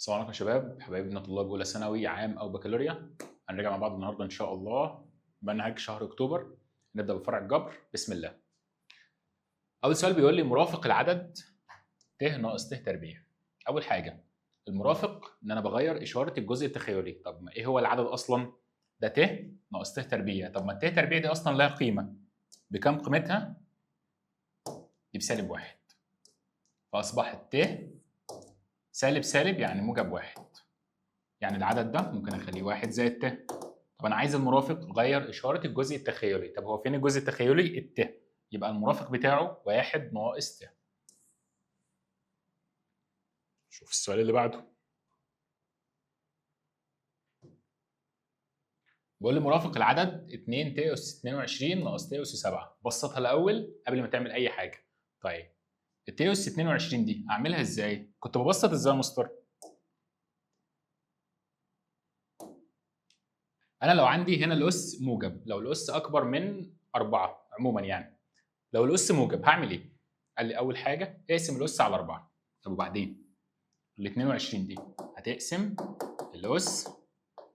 السلام عليكم يا شباب، حبايبنا طلاب اولى ثانوي عام او بكالوريا. هنراجع مع بعض النهارده ان شاء الله منهج شهر اكتوبر. نبدا بفرع الجبر. بسم الله. اول سؤال بيقول لي مرافق العدد ت ناقص ت تربيع. اول حاجه المرافق ان انا بغير اشاره الجزء التخيلي. طب ما ايه هو العدد اصلا؟ ده ت ناقص ت تربيع. طب ما الت تربيع دي اصلا لها قيمه. بكام قيمتها؟ دي بسالب واحد. فاصبحت ت سالب سالب يعني موجب واحد. يعني العدد ده ممكن اخليه واحد زائد ت. طب انا عايز المرافق غير اشاره الجزء التخيلي. طب هو فين الجزء التخيلي؟ الت. يبقى المرافق بتاعه واحد ناقص ت. شوف السؤال اللي بعده. بيقول لي مرافق العدد 2 ت اس 22 ناقص ت اس 7. بسطها الاول قبل ما تعمل اي حاجه. طيب الت اس 22 دي اعملها ازاي؟ كنت ببسط ازاي يا مستر؟ انا لو عندي هنا الاس موجب، لو الاس اكبر من 4 عموما يعني، لو الاس موجب هعمل ايه؟ قال لي اول حاجه اقسم الاس على 4. طب وبعدين ال 22 دي هتقسم الاس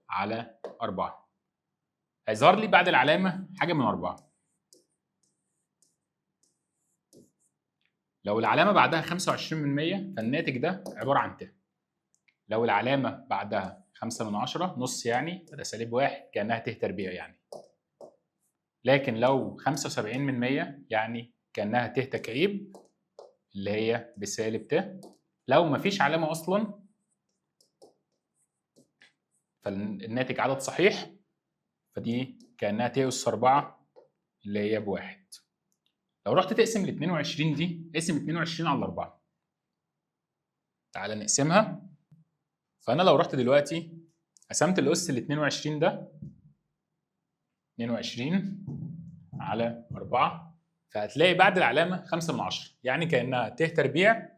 على 4. هيظهر لي بعد العلامه حاجه من 4. لو العلامه بعدها 25% فالناتج ده عباره عن ت. لو العلامه بعدها 5 من 10 نص يعني ده سالب واحد كانها ت تربيع يعني. لكن لو 75% يعني كانها ت تكعيب اللي هي بسالب ت. لو مفيش علامه اصلا فالناتج عدد صحيح، فدي كانها ت اس 4 اللي هي بواحد. لو رحت تقسم ال 22 دي اقسم 22 على 4. تعالى نقسمها. فانا لو رحت دلوقتي قسمت الاس ال 22 ده 22 على 4 فهتلاقي بعد العلامه 5 من 10 يعني كانها ت تربيع.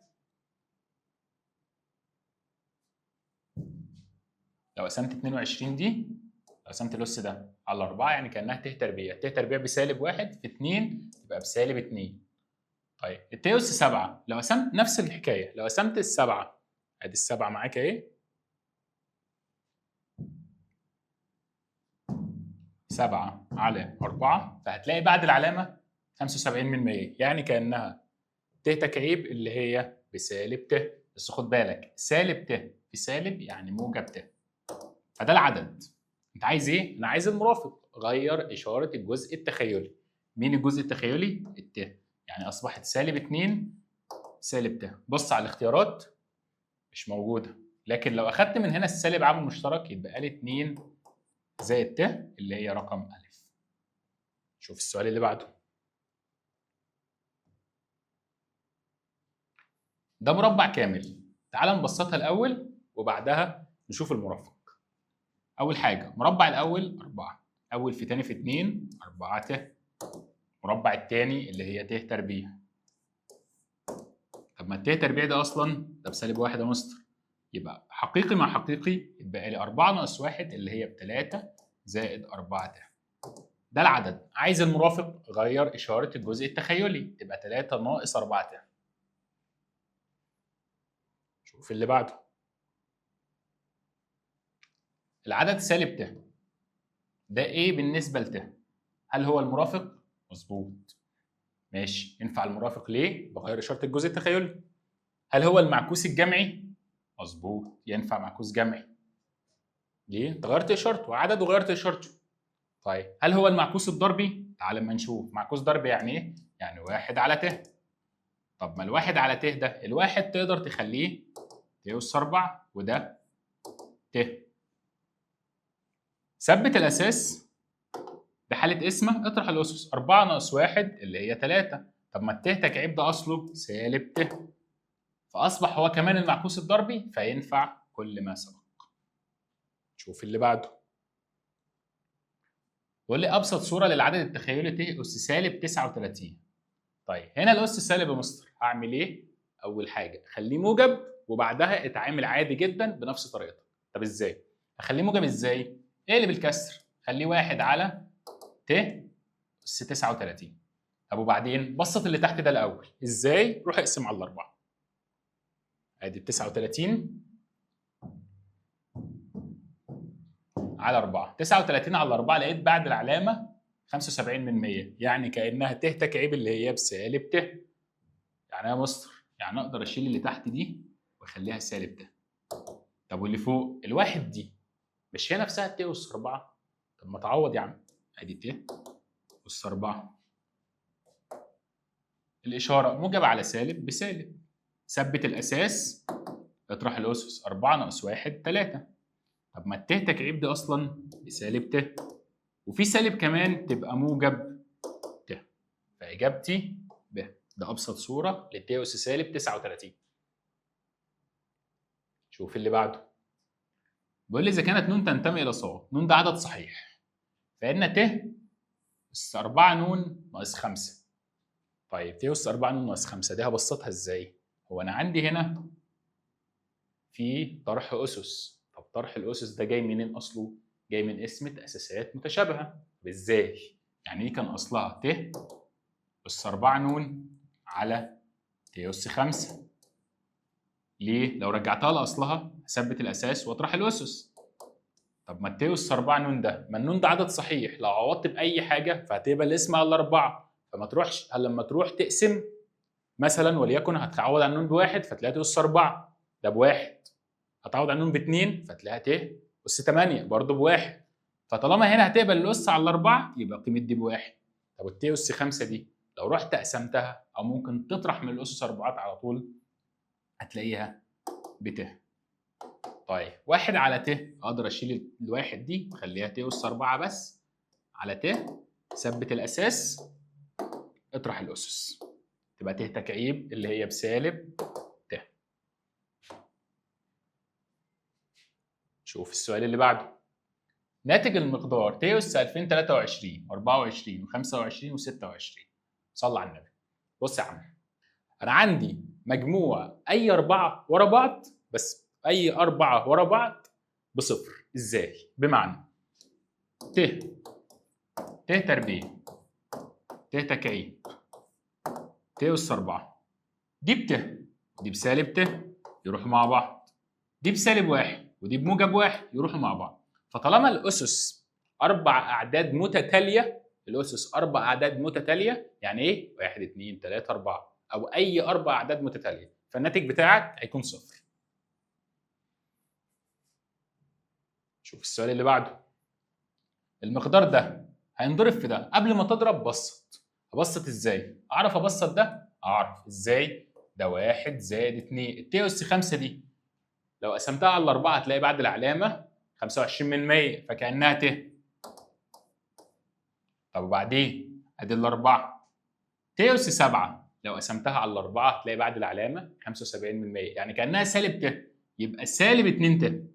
لو قسمت 22 دي، لو قسمت الاس ده على 4 يعني كانها ت تربيع. ت تربيع بسالب 1 في 2 يبقى بسالب 2. طيب الت اس 7 لو قسمت نفس الحكايه، لو قسمت السبعه ادي السبعه معاك اهي 7 على 4 فهتلاقي بعد العلامه 75% يعني كانها ت تكعيب اللي هي بسالب ت. بس خد بالك سالب ت في سالب يعني موجب ت. فده العدد. انت عايز ايه؟ انا عايز المرافق. غير اشاره الجزء التخيلي. مين الجزء التخيلي؟ الت. يعني اصبحت سالب 2 سالب ت. بص على الاختيارات مش موجوده. لكن لو اخدت من هنا السالب عامل مشترك يبقى لي 2 زائد ت اللي هي رقم أ. شوف السؤال اللي بعده. ده مربع كامل. تعال نبسطها الأول وبعدها نشوف المرافق. أول حاجة مربع الأول 4. أول في تاني في 2 4 ت. مربع التاني اللي هي ت تربيع. طب ما الت تربيع ده أصلا ده بسالب واحد يا مستر. يبقى حقيقي مع حقيقي يبقى لي 4 ناقص 1 اللي هي ب 3 زائد 4 ت. ده العدد. عايز المرافق غير إشارة الجزء التخيلي تبقى 3 ناقص 4 ت. شوف اللي بعده. العدد سالب ت ده ايه بالنسبه لت؟ هل هو المرافق؟ مظبوط. ماشي ينفع المرافق ليه؟ بغير اشاره الجزء التخيلي. هل هو المعكوس الجمعي؟ مظبوط ينفع معكوس جمعي. ليه؟ انت غيرت اشارته عدد وغيرت اشارته. طيب هل هو المعكوس الضربي؟ تعال اما نشوف. معكوس ضربي يعني ايه؟ يعني واحد على ت. طب ما الواحد على ت ده الواحد تقدر تخليه ت اس 4 وده ت. ثبت الاساس بحالة اسمه اطرح الأسس. 4 ناقص 1 اللي هي 3. طب ما الت تكعيب ده أصله سالب ت. فأصبح هو كمان المعكوس الضربي فينفع كل ما سبق. شوف اللي بعده. بيقول لي أبسط صورة للعدد التخيلي ت أس سالب 39. طيب هنا الأس سالب يا مستر أعمل إيه؟ أول حاجة خليه موجب وبعدها اتعامل عادي جدا بنفس طريقتك. طب إزاي؟ أخليه موجب إزاي؟ اقلب الكسر خليه 1 على ت أس 39. طب وبعدين بسط اللي تحت ده الاول. ازاي؟ روح اقسم على الاربعه. ادي ال 39 على 4. 39 على 4 لقيت بعد العلامة 75%، يعني كأنها ت تكعيب اللي هي بسالب ت. يعني يا مستر يعني أقدر أشيل اللي تحت دي وأخليها سالب ت. طب واللي فوق الواحد دي مش هي نفسها ت أس 4؟ طب ما تعوض يا عم، أدي ت أس 4. الإشارة موجب على سالب بسالب. ثبت الأساس، اطرح الأسس 4 ناقص 1 3. طب ما الت تكعيب دي أصلا بسالب ت، وفي سالب كمان تبقى موجب ت، فإجابتي ب. ده أبسط صورة للت أس سالب 39. شوف اللي بعده. بيقول لي إذا كانت ن تنتمي إلى ص، ن ده عدد صحيح، فإن ت أس 4 ن ناقص 5. طيب ت أس 4 ن ناقص 5 دي هبسطها إزاي؟ هو أنا عندي هنا في طرح أسس. طب طرح الأسس ده جاي منين أصله؟ جاي من قسمة أساسات متشابهة. إزاي؟ يعني إيه كان أصلها ت أس 4 ن على ت أس 5. ليه؟ لو رجعتها لأصلها هثبت الأساس وأطرح الأسس. طب ما الت أس 4 ن ده، ما النون ده عدد صحيح، لو عوضت بأي حاجة فهتبقى الاسم على 4، فما تروحش لما تروح تقسم مثلا وليكن هتعوض على النون بواحد فتلاقيها ت أس 4 ده بواحد، هتعوض على النون ب2 فتلاقيها ت أس 8 برضه بواحد، فطالما هنا هتقبل الأس على 4 يبقى قيمة دي بواحد. طب الت أس 5 دي لو رحت قسمتها أو ممكن تطرح من الأسس 4 على طول هتلاقيها بت. طيب 1 على ت اقدر اشيل الواحد دي واخليها ت أس 4 بس على ت، ثبت الأساس اطرح الأسس تبقى ت تكعيب اللي هي بسالب ت. شوف السؤال اللي بعده. ناتج المقدار ت أس 2023 و24 و25 و26. صلى على النبي. بص يا عم، أنا عندي مجموع أي 4 ورا بعض، بس أي 4 ورا بعض بصفر. إزاي؟ بمعنى ت تربيع ت تكعيب ت أس 4 دي بت ودي بسالب ت يروحوا مع بعض، دي بسالب 1 ودي بموجب 1 يروحوا مع بعض. فطالما الأسس 4 أعداد متتالية، الأسس 4 أعداد متتالية يعني إيه؟ 1 2 3 4 أو أي 4 أعداد متتالية، فالناتج بتاعك هيكون صفر. شوف السؤال اللي بعده. المقدار ده هينضرب في ده، قبل ما تضرب بسط. أبسط إزاي؟ أعرف أبسط ده؟ أعرف إزاي؟ ده 1 زائد 2 الت أس 5 دي لو قسمتها على 4 هتلاقي بعد العلامة 25% فكأنها ت. طب وبعدين ادي الاربعه ت اس 7 لو قسمتها على الاربعه هتلاقي بعد العلامه 75%، يعني كانها سالب ت يبقى سالب 2 ت.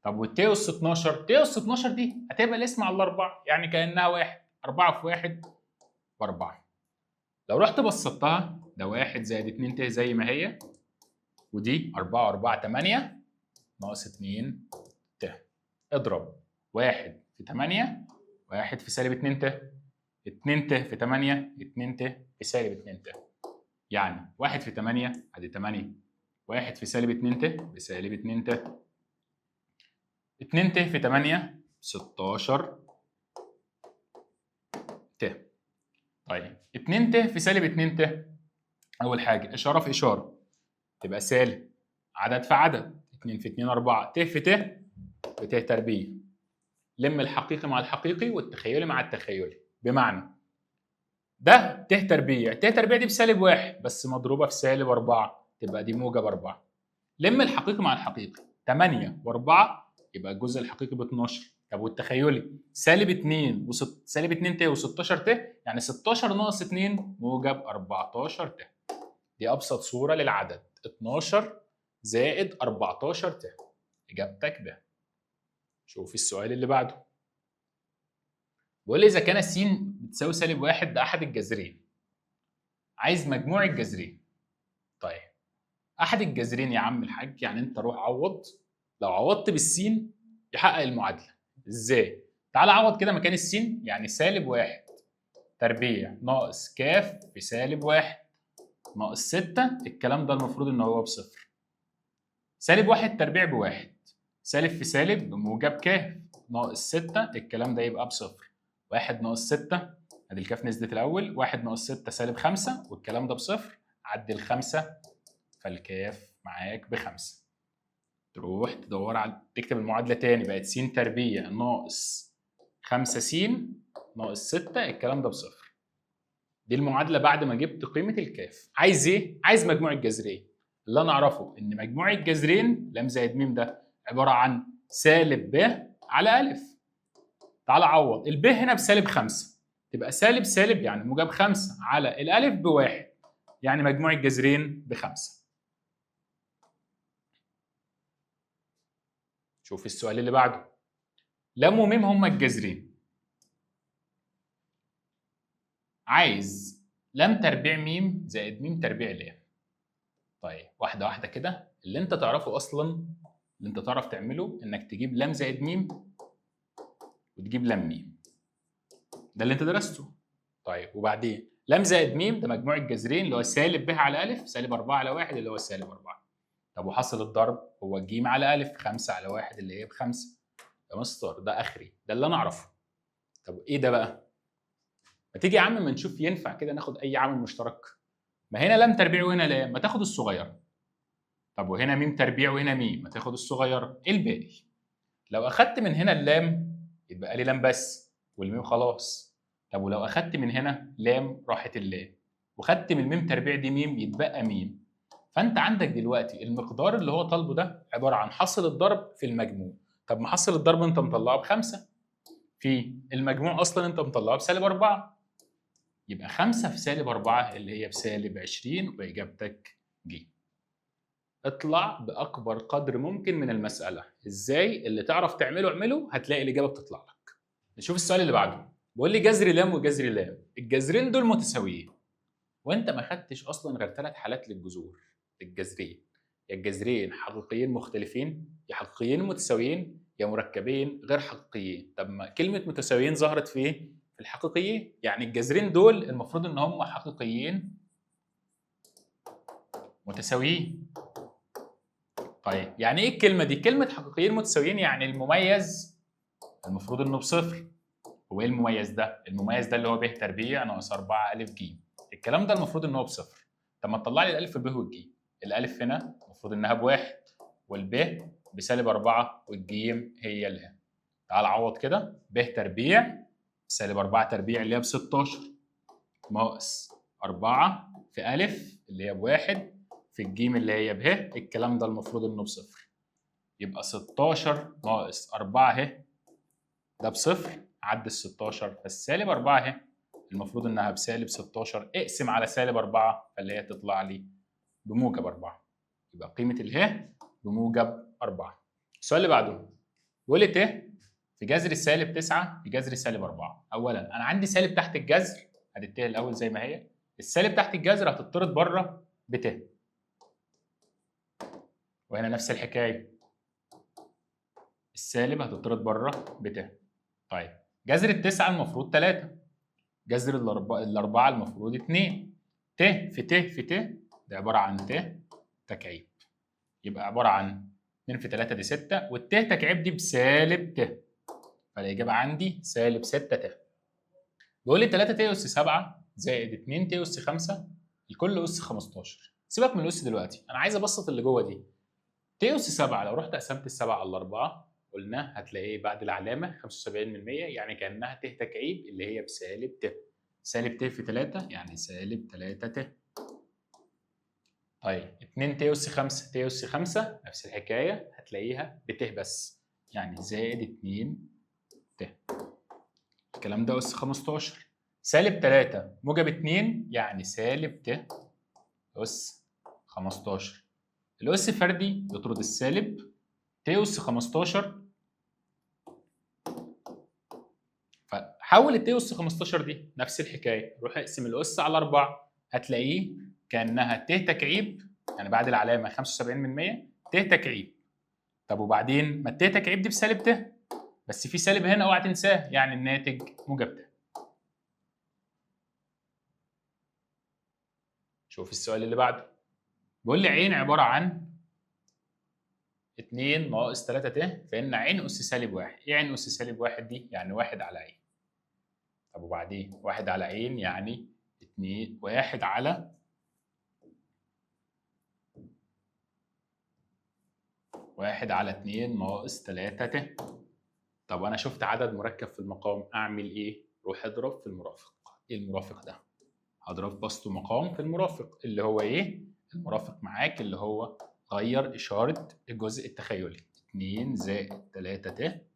طب والت اس 12، ت اس 12 دي هتبقى الاسم على الاربعه، يعني كانها 1 4 في 1 ب4. لو رحت بسطتها ده 1 زائد 2 ت زي ما هي، ودي 4 و4 8 ناقص 2 ت. اضرب 1 في 8 1 في سالب 2 ت، 2 ت في 8 2 ت في سالب 2 ت، يعني 1 في 8 ادي 8، 1 في سالب 2 ت بسالب 2 ت، 2 ت في 8 16 ت. طيب 2 ت في سالب 2 ت، اول حاجه اشاره في اشاره تبقى سالب، عدد في عدد 2 في 2 4 ت في ت بت تربيع. لم الحقيقي مع الحقيقي والتخيلي مع التخيلي، بمعنى ده ت تربيع، ت تربيع دي بسالب 1 بس مضروبه في سالب 4 تبقى دي موجب 4. لم الحقيقي مع الحقيقي 8 و4 يبقى الجزء الحقيقي ب 12. طب والتخيلي سالب 2 سالب 2 ت و16 ت، يعني 16 ناقص 2 موجب 14 ت. دي ابسط صوره للعدد 12 زائد 14 ت. اجابتك ده. شوف السؤال اللي بعده. بيقول لي اذا كان س بتساوي سالب 1 ده احد الجذرين، عايز مجموع الجذرين. طيب احد الجذرين يا عم الحاج، يعني انت روح عوض، لو عوضت بالسين يحقق المعادله. ازاي؟ تعال عوض كده مكان السين، يعني سالب 1 تربيع ناقص كاف في سالب 1 ناقص 6، الكلام ده المفروض ان هو بصفر. سالب 1 تربيع بواحد، سالب في سالب بموجب كاف، ناقص 6 الكلام ده يبقى بصفر. 1 ناقص 6 ادي الكاف نزلت الاول، 1 ناقص 6 سالب 5 والكلام ده بصفر، عدي الخمسه فالكاف معاك ب5. تروح تدور على تكتب المعادله تاني، بقت س تربيع ناقص 5 س ناقص 6 الكلام ده بصفر. دي المعادله بعد ما جبت قيمه الكاف. عايز ايه؟ عايز مجموع الجذرين. اللي انا اعرفه ان مجموع الجذرين ل زائد م ده عباره عن سالب ب على ا. تعال عوض، الب هنا بسالب 5 تبقى سالب سالب يعني موجب 5 على الالف ب1 يعني مجموع الجذرين ب5. شوف السؤال اللي بعده. لام وميم هما الجذرين. عايز لام تربيع ميم زائد ميم تربيع لام. طيب واحده واحده كده. اللي انت تعرفه اصلا، اللي انت تعرف تعمله انك تجيب لام زائد ميم وتجيب لام ميم. ده اللي انت درسته. طيب وبعدين لام زائد ميم ده مجموع الجذرين اللي هو سالب ب على ا سالب 4 على 1 اللي هو سالب 4. طب وحاصل الضرب هو ج على ا 5 على 1 اللي هي ب5. يا مستر ده اخري، ده اللي انا اعرفه. طب ايه ده بقى؟ ما تيجي يا عم ما نشوف ينفع كده ناخد اي عامل مشترك. ما هنا لام تربيع وهنا لام، ما تاخد الصغير. طب وهنا ميم تربيع وهنا ميم، ما تاخد الصغير. ايه الباقي؟ لو اخدت من هنا اللام يتبقى لي لام بس والميم خلاص. طب ولو اخدت من هنا لام راحت اللام، وخدت من الميم تربيع دي ميم يتبقى ميم. فانت عندك دلوقتي المقدار اللي هو طالبه ده عباره عن حاصل الضرب في المجموع. طب ما حاصل الضرب انت مطلعه ب5 في المجموع اصلا انت مطلعه بسالب 4. يبقى 5 في سالب 4 اللي هي بسالب 20 واجابتك ج. اطلع باكبر قدر ممكن من المساله. ازاي؟ اللي تعرف تعمله اعمله هتلاقي الاجابه بتطلع لك. نشوف السؤال اللي بعده. بيقول لي جذر لام وجذر لام، الجذرين دول متساويين وانت ما خدتش اصلا غير 3 حالات للجذور الجذرين. يا الجذرين حقيقيين مختلفين، يا حقيقيين متساويين، يا مركبين غير حقيقيين. طب ما كلمه متساويين ظهرت في ايه؟ في الحقيقيين. يعني الجذرين دول المفروض ان هم حقيقيين متساويين. طيب يعني ايه الكلمه دي؟ كلمه حقيقيين متساويين يعني المميز المفروض انه بصفر. هو ايه المميز ده؟ المميز ده اللي هو ب تربيع ناقص 4 ا ج. الكلام ده المفروض ان هو بصفر. طب ما تطلع لي الالف ب والج. الالف هنا المفروض انها بواحد والب بسالب 4 والجيم هي الها. تعال عوض كده. ب تربيع سالب 4 تربيع اللي هي ب 16 ناقص 4 في الف اللي هي بواحد في الجيم اللي هي به. الكلام ده المفروض انه بصفر. يبقى 16 ناقص 4 اهي ده بصفر، عد ال 16 فالسالب 4 اهي المفروض انها بسالب 16. اقسم على سالب 4 فاللي هي تطلع لي بموجب 4. يبقى قيمه اله بموجب 4. السؤال اللي بعده بيقول لي ت في جذر السالب 9 في جذر سالب 4. اولا انا عندي سالب تحت الجذر، ادي الت الاول زي ما هي. السالب تحت الجذر هتطرد بره بت، وهنا نفس الحكايه السالب هتطرد بره بت. طيب جذر التسعة المفروض 3، جذر الأربعة المفروض 2. ت في ت في ت ده عبارة عن ت تكعيب. يبقى عبارة عن 2 في 3 دي 6 والت تكعيب دي بسالب ت. فالإجابة عندي سالب 6 ت. بيقول لي 3 ت أس 7 زائد 2 ت أس 5 الكل أس 15. سيبك من الأس دلوقتي، أنا عايز أبسط اللي جوه دي. ت أس 7 لو رحت قسمت السبعة على 4 قلنا هتلاقيه بعد العلامة 75% يعني كأنها ت تكعيب اللي هي بسالب ت. سالب ت في 3 يعني سالب 3 ت. طيب 2 ت أس 5 ت أس 5 نفس الحكاية هتلاقيها بت بس يعني زائد 2 ت. الكلام ده أس 15. سالب 3 موجب 2 يعني سالب ت أس 15. الأس فردي يطرد السالب ت أس 15. فحول الت أس 15 دي نفس الحكايه، روح اقسم الأس على 4 هتلاقيه كأنها ت تكعيب يعني بعد العلامه 75% ت تكعيب. طب وبعدين ما الت تكعيب دي بسالب ت بس في سالب هنا اوعى تنساه يعني الناتج موجب ت. شوف السؤال اللي بعده. بيقول لي عين عباره عن 2 ناقص 3 ت، فإن عين أس سالب 1. إيه عين أس سالب 1 دي؟ يعني 1 على عين. طب وبعدين 1 على عين يعني 2 1 على 1 على 2 ناقص 3 ت. طب أنا شفت عدد مركب في المقام، أعمل إيه؟ روح اضرب في المرافق. إيه المرافق ده؟ هضرب بسط مقام في المرافق اللي هو إيه؟ المرافق معاك اللي هو غير إشارة الجزء التخيلي. 2 زائد 3 ت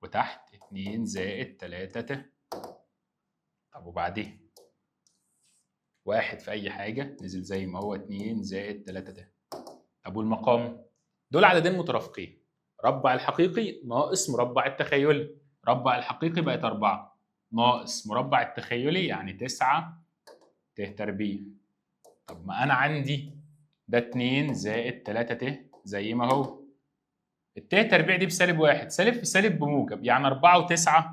وتحت 2 زائد 3 ت. طب وبعدين 1 في أي حاجة نزل زي ما هو 2 زائد 3 ت. طب والمقام؟ دول عددين مترافقين، ربع الحقيقي ناقص مربع التخيلي. ربع الحقيقي بقت 4 ناقص مربع التخيلي يعني 9 ت تربيع. طب ما أنا عندي ده 2 زائد 3 ت زي ما هو. الت تربيع دي بسالب 1، سالب في سالب بموجب، يعني 4 و9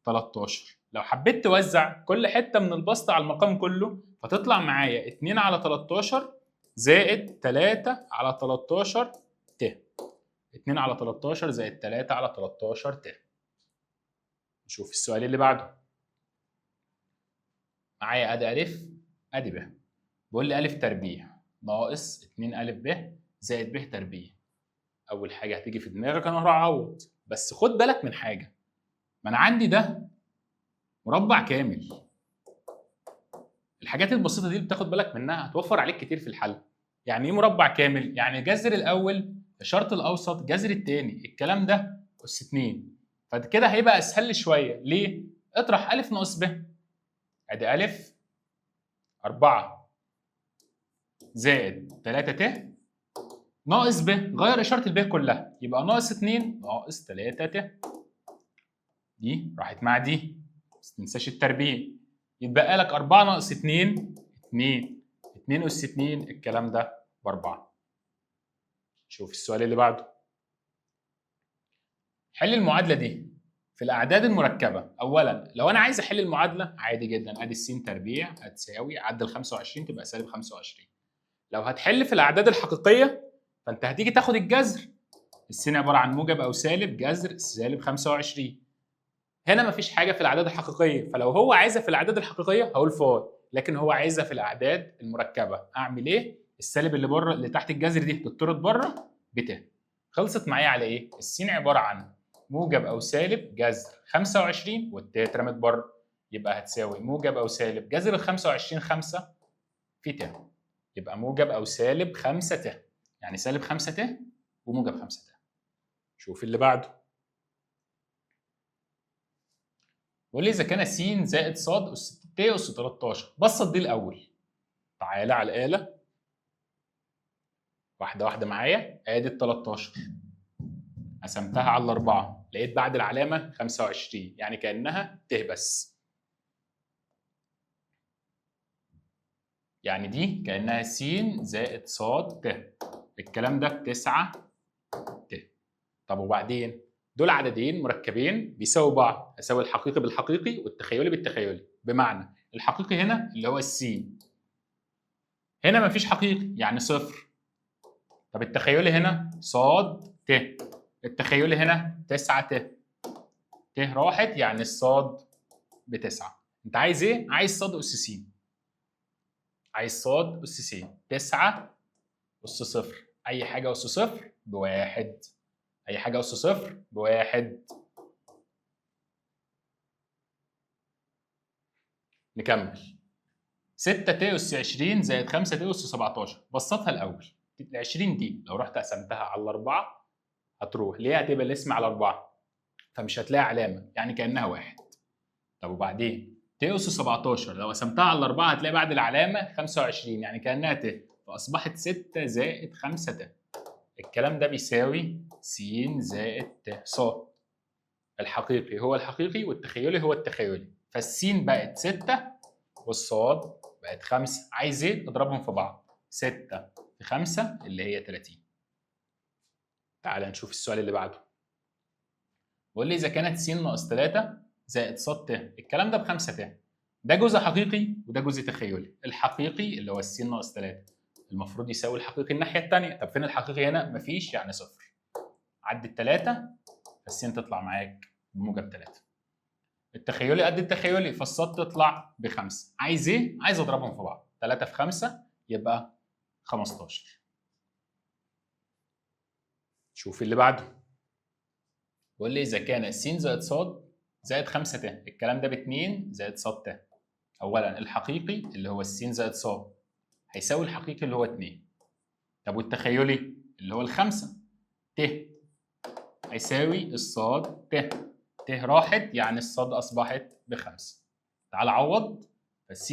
13. لو حبيت توزع كل حتة من البسط على المقام كله فتطلع معايا 2 على 13 زائد 3 على 13 ت. 2 على 13 زائد 3 على 13 ت. نشوف السؤال اللي بعده. معايا ادي الف ادي ب. بيقول لي الف تربيع ناقص 2 الف ب زائد ب تربيع. اول حاجه هتيجي في دماغك انا هروح اعوض، بس خد بالك من حاجه. ما انا عندي ده مربع كامل. الحاجات البسيطه دي اللي بتاخد بالك منها هتوفر عليك كتير في الحل. يعني ايه مربع كامل؟ يعني جذر الاول الشرط الاوسط جذر الثاني، الكلام ده اس 2. فكده هيبقى اسهل لي شويه. ليه؟ اطرح الف ناقص ب. ادي الف 4 زائد 3 ت ناقص ب، غير اشاره الب كلها يبقى ناقص 2 ناقص 3 ت. دي راحت مع دي، بس ما تنساش التربيع. يتبقى لك 4 ناقص 2 2 2 اس 2 الكلام ده ب4. شوف السؤال اللي بعده. حل المعادله دي في الاعداد المركبه. اولا لو انا عايز احل المعادله عادي جدا، ادي الس تربيع هتساوي عدل 25 تبقى سالب 25. لو هتحل في الاعداد الحقيقيه فانت هتيجي تاخد الجذر. الس عباره عن موجب او سالب جذر سالب 25. هنا مفيش حاجه في الاعداد الحقيقيه، فلو هو عايزها في الاعداد الحقيقيه هقول فاي، لكن هو عايزها في الاعداد المركبه اعمل ايه؟ السالب اللي بره اللي تحت الجذر دي تطرد بره بت. خلصت معايا على ايه؟ السين عباره عن موجب او سالب جذر 25 والت اترمت بره، يبقى هتساوي موجب او سالب جذر ال 25 5 في ت. يبقى موجب او سالب 5 ت، يعني سالب 5 ت وموجب 5 ت. شوف اللي بعده. بيقول لي اذا كان س زائد ص اس ت اس 13. بسط دي الاول. تعالى على الاله واحده واحده معايا. ادي ال 13 قسمتها على الاربعه لقيت بعد العلامه 25، يعني كانها ت بس. يعني دي كانها س زائد ص ت. الكلام ده 9 ت. طب وبعدين دول عددين مركبين بيساووا بعض، اساوي الحقيقي بالحقيقي والتخيلي بالتخيلي. بمعنى الحقيقي هنا اللي هو السين، هنا مفيش حقيقي يعني صفر. طب التخيلي هنا ص ت، التخيلي هنا 9 ت. ت راحت يعني الصاد ب9. انت عايز ايه؟ عايز صاد اس س. عايز صاد اس س. 9 اس صفر، اي حاجه اس صفر بواحد. اي حاجه اس صفر بواحد. نكمل. 6 ت اس 20 زائد 5 ت اس 17. بسطها الاول. ال 20 دي لو رحت قسمتها على الاربعه هتروح ليه؟ هتبقى الاسم على 4 فمش هتلاقي علامه، يعني كانها واحد. طب وبعدين ت اس 17 لو قسمتها على 4 هتلاقي بعد العلامه 25، يعني كانها ت، فاصبحت 6 زائد 5 ت. الكلام ده بيساوي س زائد ت ص. الحقيقي هو الحقيقي والتخيلي هو التخيلي، فالسين بقت 6 والصاد بقت 5. عايز ايه؟ اضربهم في بعض. 6 في 5 اللي هي 30. تعال نشوف السؤال اللي بعده. بيقول لي اذا كانت س ناقص 3 زائد ص ت، الكلام ده ب5 ت. ده جزء حقيقي وده جزء تخيلي. الحقيقي اللي هو الس ناقص 3 المفروض يساوي الحقيقي الناحيه الثانيه. طب فين الحقيقي هنا؟ مفيش، يعني صفر. عدي ال3 فالس تطلع معاك بموجب 3. التخيلي قد التخيلي فالص تطلع ب5. عايز ايه؟ عايز اضربهم في بعض. 3 في 5 يبقى 15. شوف اللي بعده. بيقول لي اذا كان س زائد ص زائد 5 ت، الكلام ده ب2 زائد ص ت. اولا الحقيقي اللي هو س زائد ص هيساوي الحقيقي اللي هو 2. طب والتخيلي اللي هو ال5 ت هيساوي الصاد ت. ت راحت يعني الصاد اصبحت ب5. تعال عوض. فالس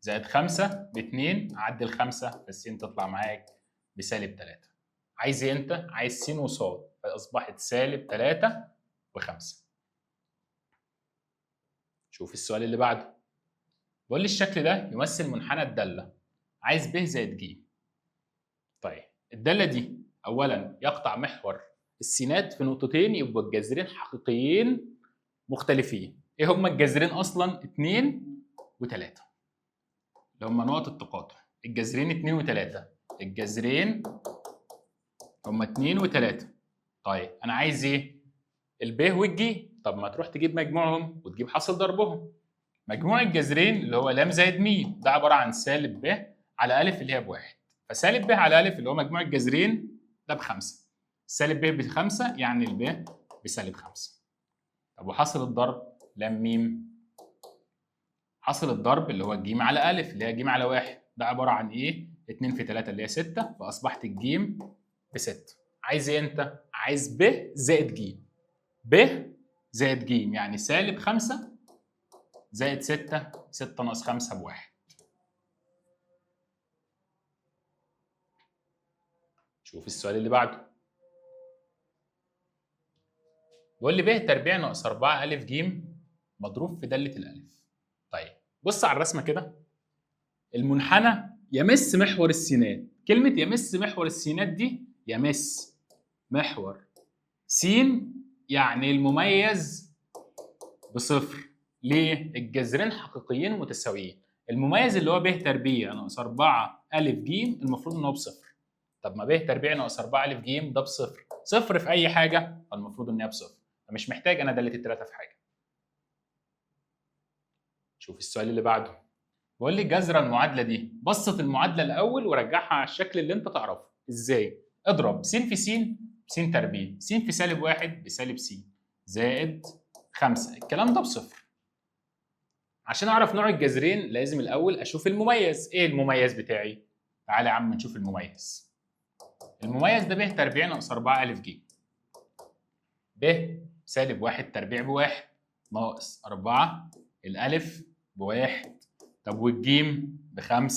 زائد 5 ب2 عدي ال5 فالس تطلع معاك بسالب 3. عايز ايه انت؟ عايز س وصاد فاصبحت سالب 3 و5. شوف السؤال اللي بعده. بيقول لي الشكل ده يمثل منحنى الداله. عايز ب زائد ج. طيب الداله دي اولا يقطع محور السينات في نقطتين يبقوا الجذرين حقيقيين مختلفين. ايه هما الجذرين اصلا؟ 2 و3 اللي هما نقط التقاطع. الجذرين 2 و3. الجذرين هما 2 و3. طيب انا عايز ايه؟ الب والج. طب ما تروح تجيب مجموعهم وتجيب حاصل ضربهم. مجموع الجذرين اللي هو ل زائد م ده عباره عن سالب ب على ا اللي هي ب1. فسالب ب على ا اللي هو مجموع الجذرين ده ب5. سالب ب ب5 يعني الب بسالب 5. طب وحاصل الضرب ل م. حاصل الضرب اللي هو ج على ا اللي هي ج على 1 ده عباره عن ايه؟ 2 في 3 اللي هي 6 فاصبحت الج ب6. عايز ايه انت؟ عايز ب زائد ج. ب زائد ج يعني سالب 5 زائد 6. 6 ناقص 5 ب1. شوف السؤال اللي بعده. بيقول لي ب تربيع ناقص 4 أ ج مضروب في دالة الألف. طيب بص على الرسمة كده. المنحنى يمس محور السينات. كلمة يمس محور السينات دي يمس محور س يعني المميز بصفر. ليه؟ الجذرين حقيقيين متساويين. المميز اللي هو ب تربيع ناقص 4 أ ج المفروض ان هو بصفر. طب ما ب تربيع ناقص 4 أ ج ده بصفر. صفر في أي حاجة المفروض ان هي بصفر. فمش محتاج انا دالة التلاتة في حاجة. شوف السؤال اللي بعده. بقول لي جذر المعادلة دي. بسط المعادلة الأول ورجعها على الشكل اللي أنت تعرفه. إزاي؟ اضرب س في س س تربيع. س في سالب 1 بسالب س زائد 5. الكلام ده بصفر. عشان أعرف نوع الجذرين لازم الأول أشوف المميز. إيه المميز بتاعي؟ تعالى يا عم نشوف المميز. المميز ده ب تربيع ناقص 4 أ ج. ب سالب 1 تربيع ب1 ناقص 4 الألف ب1. طب والجيم ب5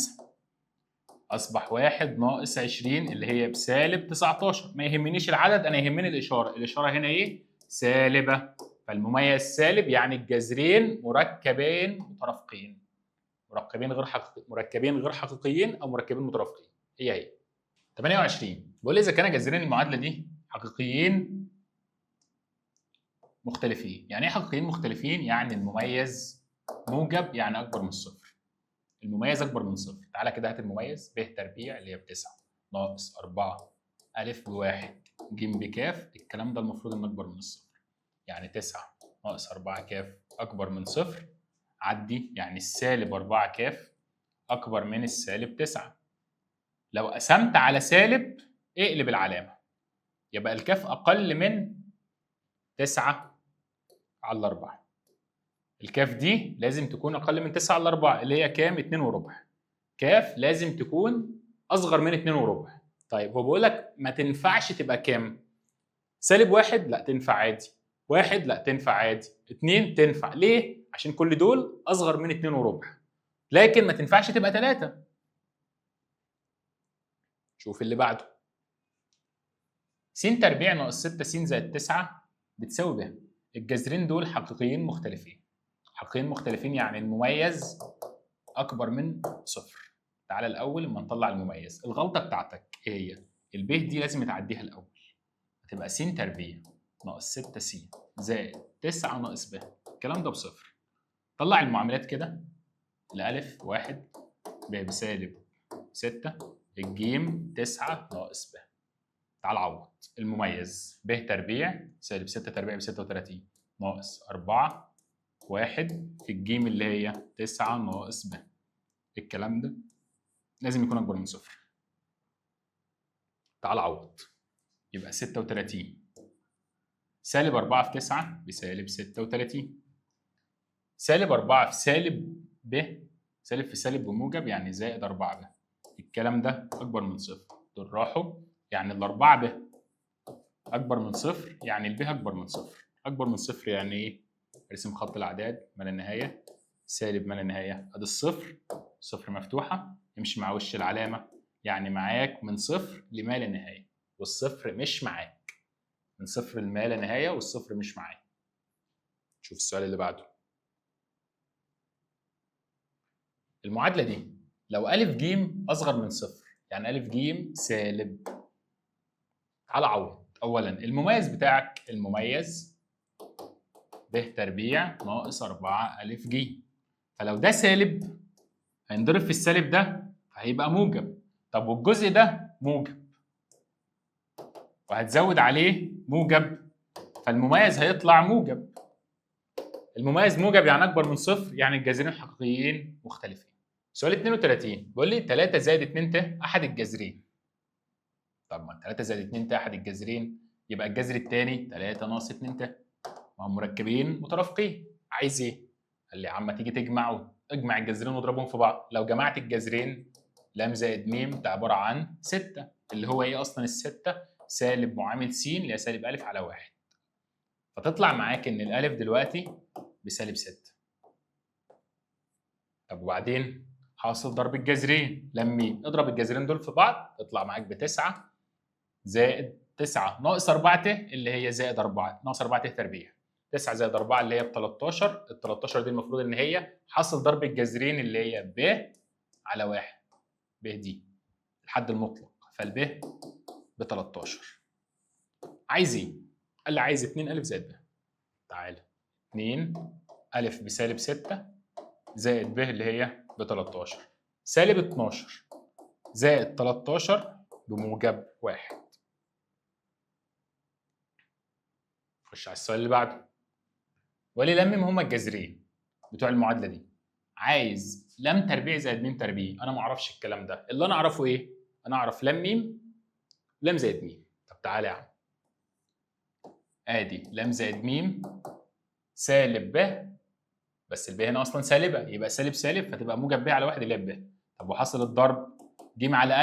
أصبح 1 ناقص 20 اللي هي بسالب 19. ما يهمنيش العدد أنا يهمني الإشارة. الإشارة هنا إيه؟ سالبة. فالمميز سالب يعني الجذرين مركبين مترافقين. مركبين غير حقيقيين أو مركبين مترافقين. هي 28. بيقول لي إذا كان جذرين المعادلة دي حقيقيين مختلفين. يعني إيه حقيقيين مختلفين؟ يعني المميز موجب يعني أكبر من الصفر. المميز اكبر من صفر. تعالى كده هات المميز. ب تربيع اللي هي ب9 ناقص 4 أ ب1 ج بكاف. الكلام ده المفروض انه اكبر من الصفر. يعني 9 ناقص 4 كاف اكبر من صفر. عدي يعني السالب 4 كاف اكبر من السالب 9. لو قسمت على سالب اقلب العلامه. يبقى الكاف اقل من 9 على 4. الكاف دي لازم تكون اقل من 9 على 4 اللي هي كام؟ 2 وربع. كاف لازم تكون اصغر من 2 وربع. طيب هو بيقول لك ما تنفعش تبقى كام؟ سالب 1 لا تنفع عادي. 1 لا تنفع عادي. 2 تنفع. ليه؟ عشان كل دول اصغر من 2 وربع. لكن ما تنفعش تبقى 3. شوف اللي بعده. س تربيع ناقص 6 س زائد 9 بتساوي ب. الجذرين دول حقيقيين مختلفين. حقيقيين مختلفين يعني المميز اكبر من صفر. تعالى الاول اما نطلع المميز. الغلطه بتاعتك ايه هي؟ الب دي لازم تعديها الاول. هتبقى س تربيع ناقص 6 س زائد 9 ناقص ب. الكلام ده بصفر. طلع المعاملات كده. الالف 1 ب بسالب 6 الجيم 9 ناقص ب. تعال عوض. المميز ب تربيع سالب 6 تربيع ب 36 ناقص 4 1 في الجيم اللي هي 9 ناقص ب. الكلام ده لازم يكون اكبر من صفر. تعال عوض. يبقى 36 سالب 4 في 9 بسالب 36. سالب 4 في سالب ب سالب في سالب بموجب يعني زائد 4 ب. الكلام ده اكبر من صفر. دول راحوا يعني ال4 ب اكبر من صفر يعني الب اكبر من صفر. اكبر من صفر يعني ايه؟ ارسم خط الاعداد ما لا نهايه سالب ما لا نهايه. ادي الصفر، صفر مفتوحه يمشي مع وش العلامه، يعني معاك من صفر لما لا نهايه، والصفر مش معاك. من صفر لما لا نهايه والصفر مش معاك. شوف السؤال اللي بعده. المعادله دي لو أ ج اصغر من صفر يعني أ ج سالب. تعال عوض. اولا المميز بتاعك المميز ب تربيع ناقص 4 أ ج، فلو ده سالب هينضرب في السالب ده فهيبقى موجب. طب والجزء ده موجب وهتزود عليه موجب فالمميز هيطلع موجب. المميز موجب يعني اكبر من صفر يعني الجذرين الحقيقيين مختلفين. سؤال 32 بيقول لي 3 زائد 2 ت احد الجذرين. طب ما 3 زائد 2 ت احد الجذرين يبقى الجذر الثاني 3 ناقص 2 ت. ما هم مركبين مترافقين. عايز ايه؟ قال لي يا عم تيجي اجمع الجذرين واضربهم في بعض. لو جمعت الجذرين ل زائد م ده عباره عن 6 اللي هو ايه اصلا الستة؟ سالب معامل س اللي هي سالب أ على 1. فتطلع معاك ان الألف دلوقتي بسالب 6. طب وبعدين حاصل ضرب الجذرين لما اضرب الجذرين دول في بعض تطلع معاك بتسعة زائد 9 ناقص 4 ت اللي هي زائد 4 ناقص 4 ت تربيع. 9 زائد 4 اللي هي ب 13. ال 13 دي المفروض ان هي حاصل ضرب الجذرين اللي هي ب على 1. ب دي الحد المطلق فالب ب 13. عايز ايه؟ قال لي عايز 2 أ زائد ب. تعالى 2 أ بسالب 6 زائد ب اللي هي ب 13 سالب 12 زائد 13 بموجب 1. خش على السؤال اللي بعده. ولي لمم هما الجذرين بتوع المعادله دي. عايز لم تربيع زائد م تربيع. انا ما اعرفش الكلام ده. اللي انا اعرفه ايه؟ انا اعرف لم م لم زائد م. طب تعالى يا عم. ادي لم زائد م سالب ب، بس الب هنا اصلا سالبه يبقى سالب سالب فتبقى موجب ب على 1 اللي هي ب. طب وحصل الضرب ج على أ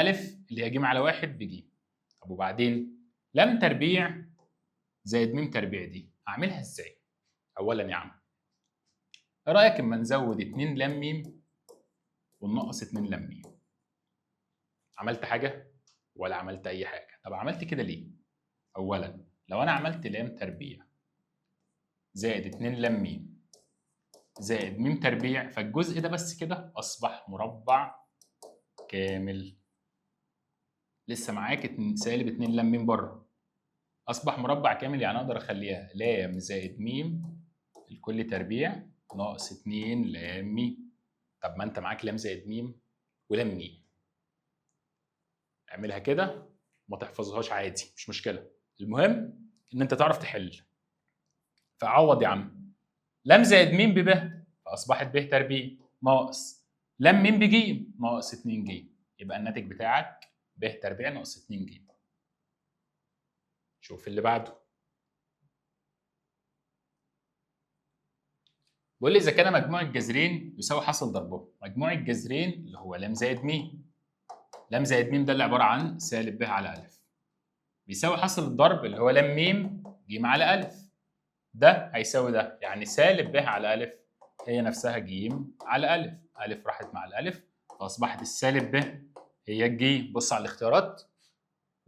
اللي هي ج على 1 بج. طب وبعدين لم تربيع زائد م تربيع دي هعملها ازاي؟ اولا يا عم ايه رايك اما نزود 2 لم م وننقص 2 لم م؟ عملت حاجه ولا عملت اي حاجه؟ طب عملت كده ليه؟ اولا لو انا عملت لام تربيع زائد 2 لم م زائد م تربيع فالجزء ده بس كده اصبح مربع كامل. لسه معاك سالب 2 لم م بره. اصبح مربع كامل يعني اقدر اخليها لام زائد م الكل تربيع ناقص 2 لام م. طب ما انت معاك لام زائد م ولام م. اعملها كده وما تحفظهاش عادي مش مشكله. المهم ان انت تعرف تحل. فعوض يا عم. لام زائد م بب فاصبحت ب تربيع ناقص لام م بج ناقص 2 ج. يبقى الناتج بتاعك ب تربيع ناقص 2 ج. شوف اللي بعده. بيقول لي اذا كان مجموع الجذرين يساوي حاصل ضربهم. مجموع الجذرين اللي هو لام زائد م. لام زائد م ده اللي عباره عن سالب ب على أ بيساوي حاصل الضرب اللي هو لام م ج على أ. ده هيساوي ده يعني سالب ب على أ هي نفسها ج على أ. أ راحت مع الألف فاصبحت السالب ب هي الج. بص على الاختيارات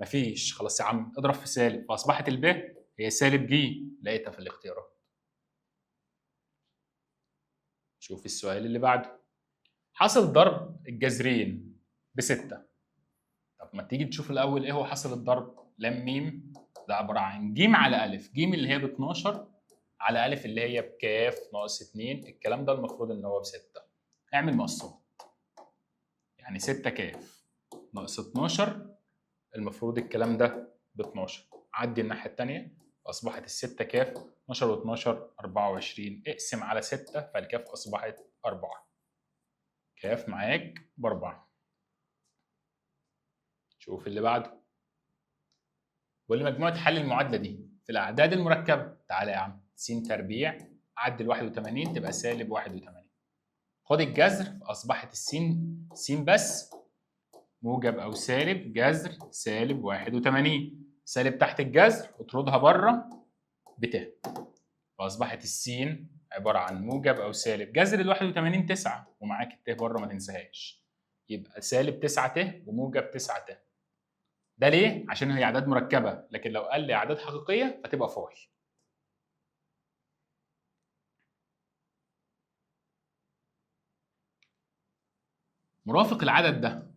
مفيش. خلاص يا عم اضرب في سالب فاصبحت الب هي سالب ج. لقيتها في الاختيارات. شوف السؤال اللي بعده. حاصل ضرب الجذرين ب6. طب ما تيجي تشوف الاول ايه هو حاصل الضرب. لام م ده عباره عن ج على أ. ج اللي هي ب 12 على أ اللي هي بكاف ناقص 2. الكلام ده المفروض ان هو ب6. اعمل مقسومه يعني 6 كاف ناقص 12 المفروض الكلام ده ب 12. عدي الناحيه الثانيه اصبحت الستة كاف 12 و12 24. اقسم على 6 فالكاف اصبحت 4. كاف معاك ب4. شوف اللي بعده. والمجموعة حل المعادلة دي في الأعداد المركبة. تعالى يا عم، س تربيع عدل 81 تبقى سالب 81. خد الجذر فأصبحت السين س بس، موجب أو سالب جذر سالب 81. سالب تحت الجذر اطردها بره بت، فأصبحت السين عبارة عن موجب أو سالب جذر ال 81 9، ومعاك الت بره ما تنساهاش. يبقى سالب 9 ت وموجب 9 ت. ده ليه؟ عشان هي أعداد مركبة، لكن لو قال لي أعداد حقيقية فتبقى فاي. مرافق العدد ده.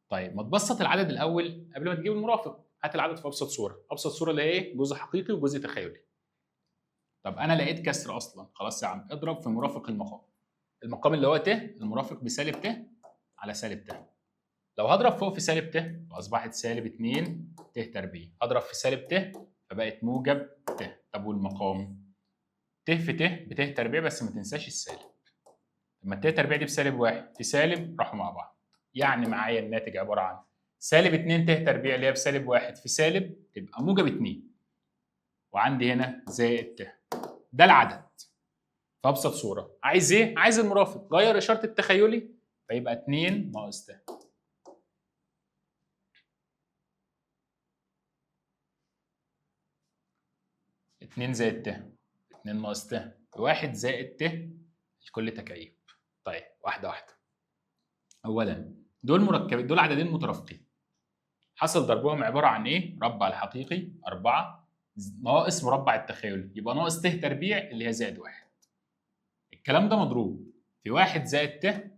طيب ما تبسط العدد الأول قبل ما تجيب المرافق. هات العدد في أبسط صورة. أبسط صورة اللي هي إيه؟ جزء حقيقي وجزء تخيلي. طب أنا لقيت كسر أصلا، خلاص يا عم اضرب في مرافق المقام. المقام اللي هو ت، المرافق بسالب ت على سالب ت. لو هضرب فوق في سالب ت فأصبحت سالب 2 ت تربيع. هضرب في سالب ت فبقت موجب ت. طب والمقام؟ ت في ت بت تربيع، بس ما تنساش السالب. لما الت تربيع دي بسالب 1 في سالب راحوا مع بعض، يعني معايا الناتج عباره عن سالب 2 ت تربيع اللي هي بسالب 1 في سالب تبقى موجب 2، وعندي هنا زائد ت. ده العدد في ابسط صوره. عايز ايه؟ عايز المرافق. غير اشاره التخيلي فيبقى 2 ناقص ت. اتنين زائد ت، 2 ناقص ت، 1 زائد ت لكل تكعيب. طيب واحده واحده. اولا دول مركبين، دول عددين مترافقين. حصل ضربهم عباره عن ايه؟ مربع الحقيقي 4 ناقص مربع التخيلي، يبقى ناقص ت تربيع اللي هي زائد 1. الكلام ده مضروب في 1 زائد ت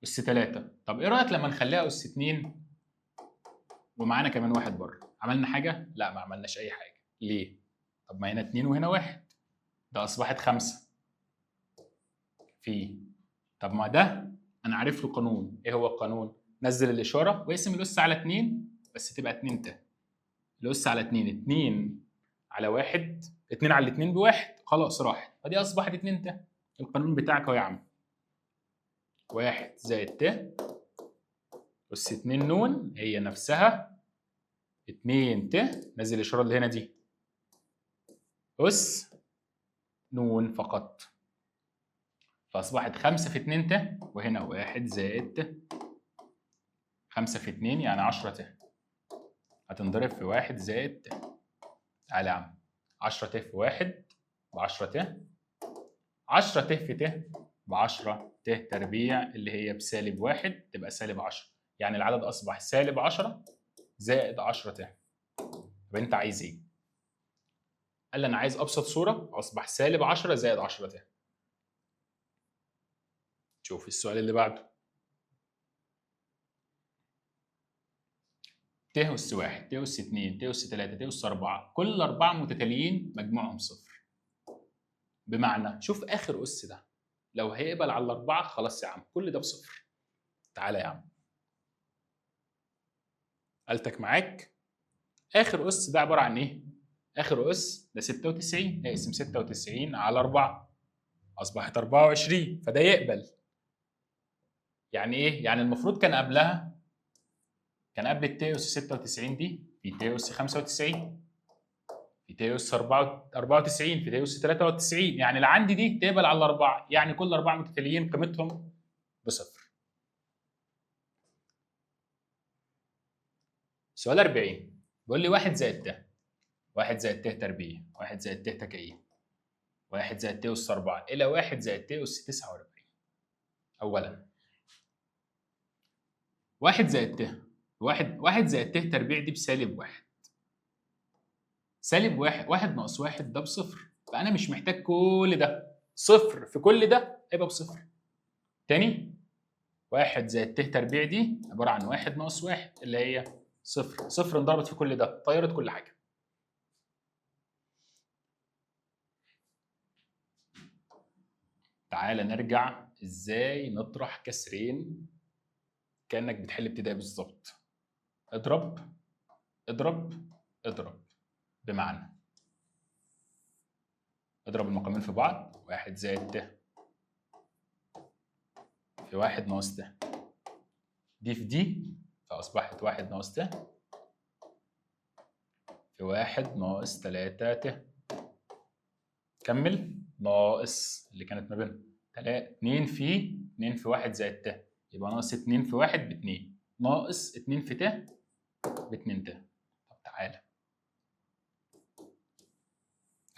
أس 3. طب إيه رأيك لما نخليها أس 2 ومعانا كمان واحد بره؟ عملنا حاجة؟ لا ما عملناش أي حاجة. ليه؟ طب ما هنا 2 وهنا 1، ده أصبحت 5 في. طب ما ده أنا عارف له قانون. إيه هو القانون؟ نزل الإشارة واقسم الأس على 2 بس تبقى 2 ت. الأس على 2 2 على 1، 2 على 2 بواحد، خلاص راحت، فدي أصبحت 2 ت. القانون بتاعك أهو يا عم. 1 زائد ت أس 2 نون هي نفسها 2 ت، نزل الإشارة اللي هنا دي أس نون فقط، فأصبحت 5 في 2 ت، وهنا 1 زائد ت. 5 في 2 يعني 10 ت، هتنضرب في 1 زائد ت. تعالى يا عم، 10 ت في 1 ب 10 ت، 10 ت في ت ب 10 ت تربيع اللي هي بسالب 1 تبقى سالب 10، يعني العدد أصبح سالب 10 زائد 10 ت. طب أنت عايز إيه؟ قال لي أنا عايز أبسط صورة، أصبح سالب 10 زائد 10 ت. شوف السؤال اللي بعده. ت أس 1 ت أس 2 ت أس 3 ت أس 4، كل 4 متتاليين مجموعهم صفر. بمعنى شوف آخر أس ده لو هيقبل على الأربعة خلاص يا عم كل ده بصفر. تعالى يا عم، قالتك معاك. آخر أس ده عبارة عن إيه؟ آخر أس ده 96، نقسم 96 على 4 أصبحت 24، فده يقبل. يعني إيه؟ يعني المفروض كان قبلها، كان قبل الت أس 96 دي في ت أس 95، في ت أس 94، في ت أس 93، يعني اللي عندي دي تقبل على الأربعة، يعني كل 4 متتاليين قيمتهم بصفر. سؤال 40 بيقول لي 1 زائد ت، 1 زائد ت تربيع، 1 زائد ت تكعيب، 1 زائد ت أس 4 إلى 1 زائد ت أس 49. أولا 1 زائد ت، 1 زائد ت تربيع دي بسالب 1. سالب 1، 1 ناقص 1 ده بصفر، فأنا مش محتاج كل ده، صفر في كل ده هيبقى بصفر. تاني 1 زائد ت تربيع دي عبارة عن 1 ناقص 1 اللي هي صفر، صفر انضربت في كل ده طيرت كل حاجة. تعالى نرجع ازاي نطرح كسرين كانك بتحل ابتدائي بالظبط. اضرب اضرب اضرب، بمعنى اضرب المقامين في بعض، 1 زائد ت في 1 ناقص ت، دي في دي فأصبحت 1 ناقص ت في 1 ناقص 3 ت. كمل، ناقص اللي كانت ما بينهم 2 في 1 زائد ت، يبقى ناقص 2 في 1 ب2، ناقص 2 في ت ب2 ت. طب تعالى،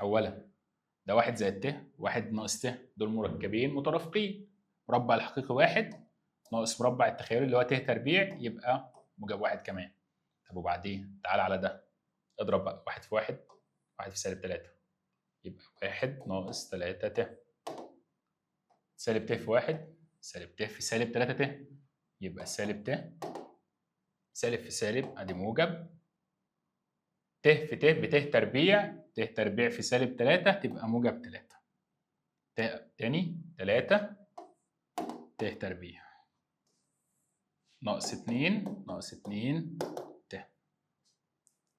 أولا ده 1 زائد ت 1 ناقص ت، دول مركبين مترافقين، مربع الحقيقي 1 ناقص مربع التخيلي اللي هو ت تربيع يبقى موجب 1 كمان. طب وبعدين تعالى على ده، اضرب بقى 1 في 1 1 في سالب 3، يبقى 1 ناقص 3 ت، سالب ت في 1 سالب ت في سالب 3 ت، يبقى سالب ت سالب في سالب ادي موجب، ت في ت بت تربيع، ت تربيع في سالب 3 تبقى موجب 3. تاني 3 ت تربيع ناقص 2 ناقص 2 ت،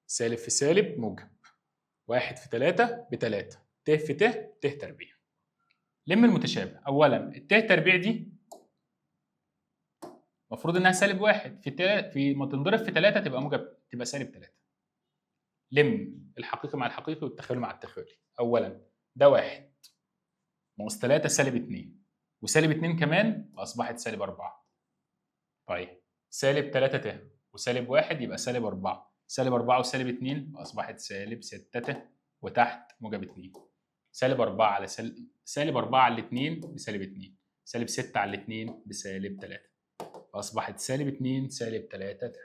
سالب في سالب موجب، 1 في 3 ب3، ت في ت ت تربيع. لم المتشابه. اولا الت تربيع دي المفروض انها سالب 1 في ما تنضرب في 3 تبقى موجب، تبقى سالب 3. لم الحقيقي مع الحقيقي والتخيلي مع التخيلي. اولا ده 1 ناقص 3 سالب 2، وسالب 2 كمان فاصبحت سالب 4. طيب سالب 3 ت وسالب 1 يبقى سالب 4، سالب 4 وسالب 2 فاصبحت سالب 6 ت، وتحت موجب 2. سالب 4 على سالب 4 على 2 بسالب 2، سالب 6 على 2 بسالب 3، فاصبحت سالب 2 سالب 3 ت.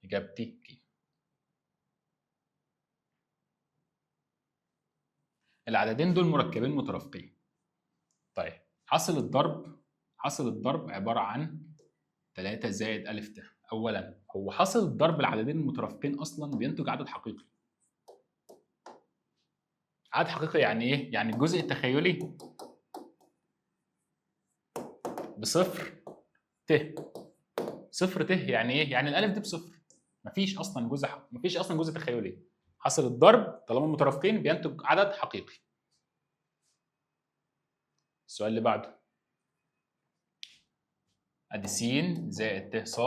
اجابتي ك. العددين دول مركبين مترافقين. طيب حاصل الضرب عباره عن 3 زائد أ ت. اولا هو حاصل الضرب العددين المترافقين اصلا بينتج عدد حقيقي. عدد حقيقي يعني ايه؟ يعني الجزء التخيلي بصفر ت. صفر ت يعني ايه؟ يعني الالف دي بصفر، مفيش اصلا جزء تخيلي. حاصل الضرب طالما مترافقين بينتج عدد حقيقي. السؤال اللي بعده، ادي س زائد ت ص،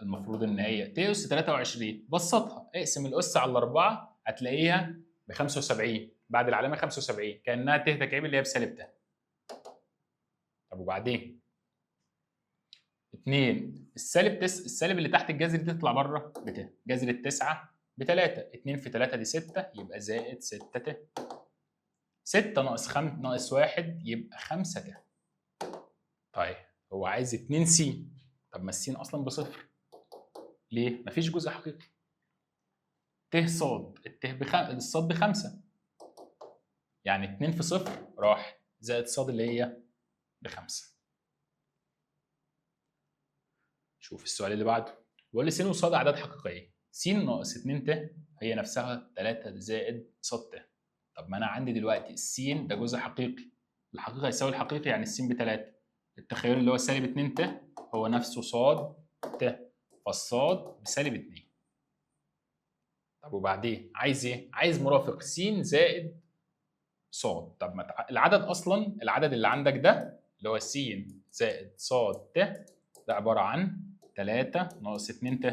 المفروض ان هي ت اس 23. بسطها، اقسم الاس على 4 هتلاقيها ب 75 بعد العلامه 75 كانها ت تكعيب اللي هي بسالب ت. طب وبعدين 2 السالب اللي تحت الجذر دي تطلع بره بت، جذر التسعه ب 3، 2 في 3 دي 6 يبقى زائد 6 ت. 6 ناقص 5 ناقص 1 يبقى 5 ت. طيب هو عايز 2 س، طب ما السين اصلا بصفر، ليه؟ مفيش جزء حقيقي. ت ص، الصاد ب5، يعني 2 في صفر راح، زائد صاد اللي هي ب5. شوف السؤال اللي بعده، بيقول لي س وص اعداد حقيقيه، س ناقص 2 ت هي نفسها 3 زائد ص ت. طب ما انا عندي دلوقتي السين ده جزء حقيقي، الحقيقي هيساوي الحقيقي يعني السين ب3، التخيل اللي هو سالب 2 ت هو نفسه ص ت، فالصاد بسالب 2. طب وبعدين عايز ايه؟ عايز مرافق س زائد ص. طب ما العدد اصلا، العدد اللي عندك ده اللي هو س زائد ص ت ده عباره عن 3 ناقص 2 ت،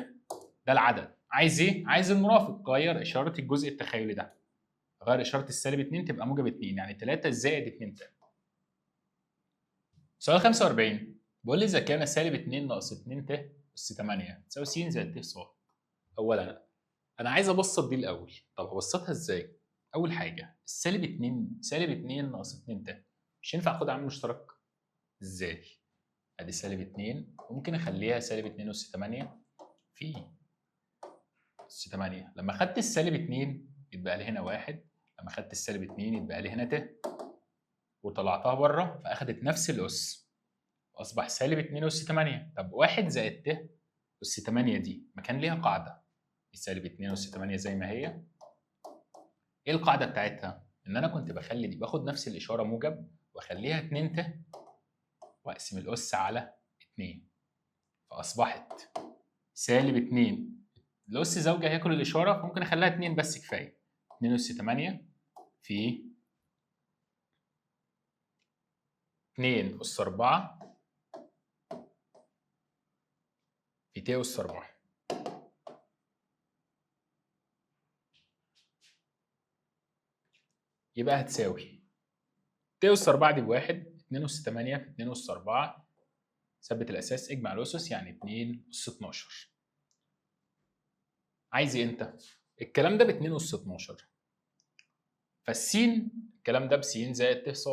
ده العدد. عايز ايه؟ عايز المرافق. غير اشاره الجزء التخيلي ده، غير اشاره السالب 2 تبقى موجب 2، يعني 3 زائد 2 ت. سؤال 45 بيقول لي اذا كان سالب 2 ناقص 2 ت اس 8 تساوي س زائد ت ص. اولا انا عايز ابسط دي الاول. طب ابسطها ازاي؟ اول حاجه السالب 2 سالب 2 ناقص 2 ت مش ينفع اخد عامل مشترك؟ ازاي؟ ادي سالب 2 ممكن اخليها سالب 2 اس 8 في اس 8. لما خدت السالب 2 يتبقى لي هنا 1، لما خدت السالب 2 يتبقى لي هنا ت، وطلعتها بره فاخدت نفس الاس، اصبح سالب 2 اس 8. طب 1 زائد ت اس 8 دي ما كان ليها قاعده، سالب 2 اس 8 زي ما هي. ايه القاعده بتاعتها؟ ان انا كنت بخلي دي باخد نفس الاشاره موجب واخليها 2 ت واقسم الاس على 2، فاصبحت -2. لو اس زوجي هياكل الاشاره فممكن اخليها 2 بس كفايه. 2 اس 8 في 2 اس 4 في ت اس 4. يبقى هتساوي ت اس 4 دي بواحد، 2 اس 8 في 2 اس 4، ثبت الاساس اجمع الاسس يعني 2 اس 12. عايز ايه انت؟ الكلام ده ب 2 اس 12، فالسين الكلام ده ب س زائد ت ص.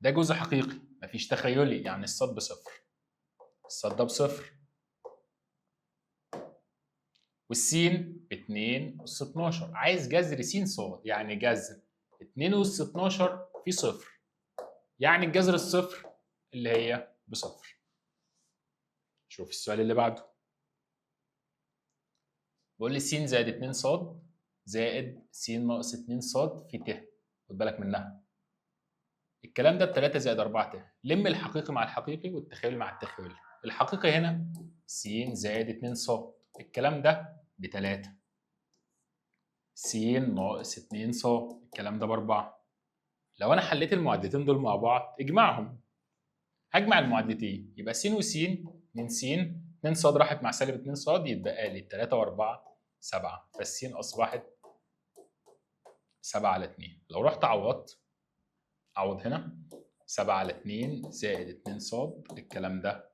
ده جزء حقيقي مفيش تخيلي، يعني الصاد بصفر، الصاد ده بصفر، والسين ب 2 اس 12. عايز جذر س ص، يعني جذر 2 اس 12 في صفر، يعني الجذر الصفر اللي هي بصفر. شوف السؤال اللي بعده، بيقول لي س زائد 2 ص زائد س ناقص 2 ص في ت. خد بالك منها. الكلام ده ب 3 زائد 4 ت. لم الحقيقي مع الحقيقي والتخيلي مع التخيلي. الحقيقي هنا س زائد 2 ص، الكلام ده ب 3. س ناقص 2 ص، الكلام ده ب 4. لو انا حليت المعادلتين دول مع بعض اجمعهم. هجمع المعادلتين يبقى س وس 2 س، 2 ص راحت مع سالب 2 ص، يتبقى لي 3 و4 7، فالسين اصبحت 7 على 2. لو رحت عوضت، عوض هنا 7 على 2 زائد 2 ص، الكلام ده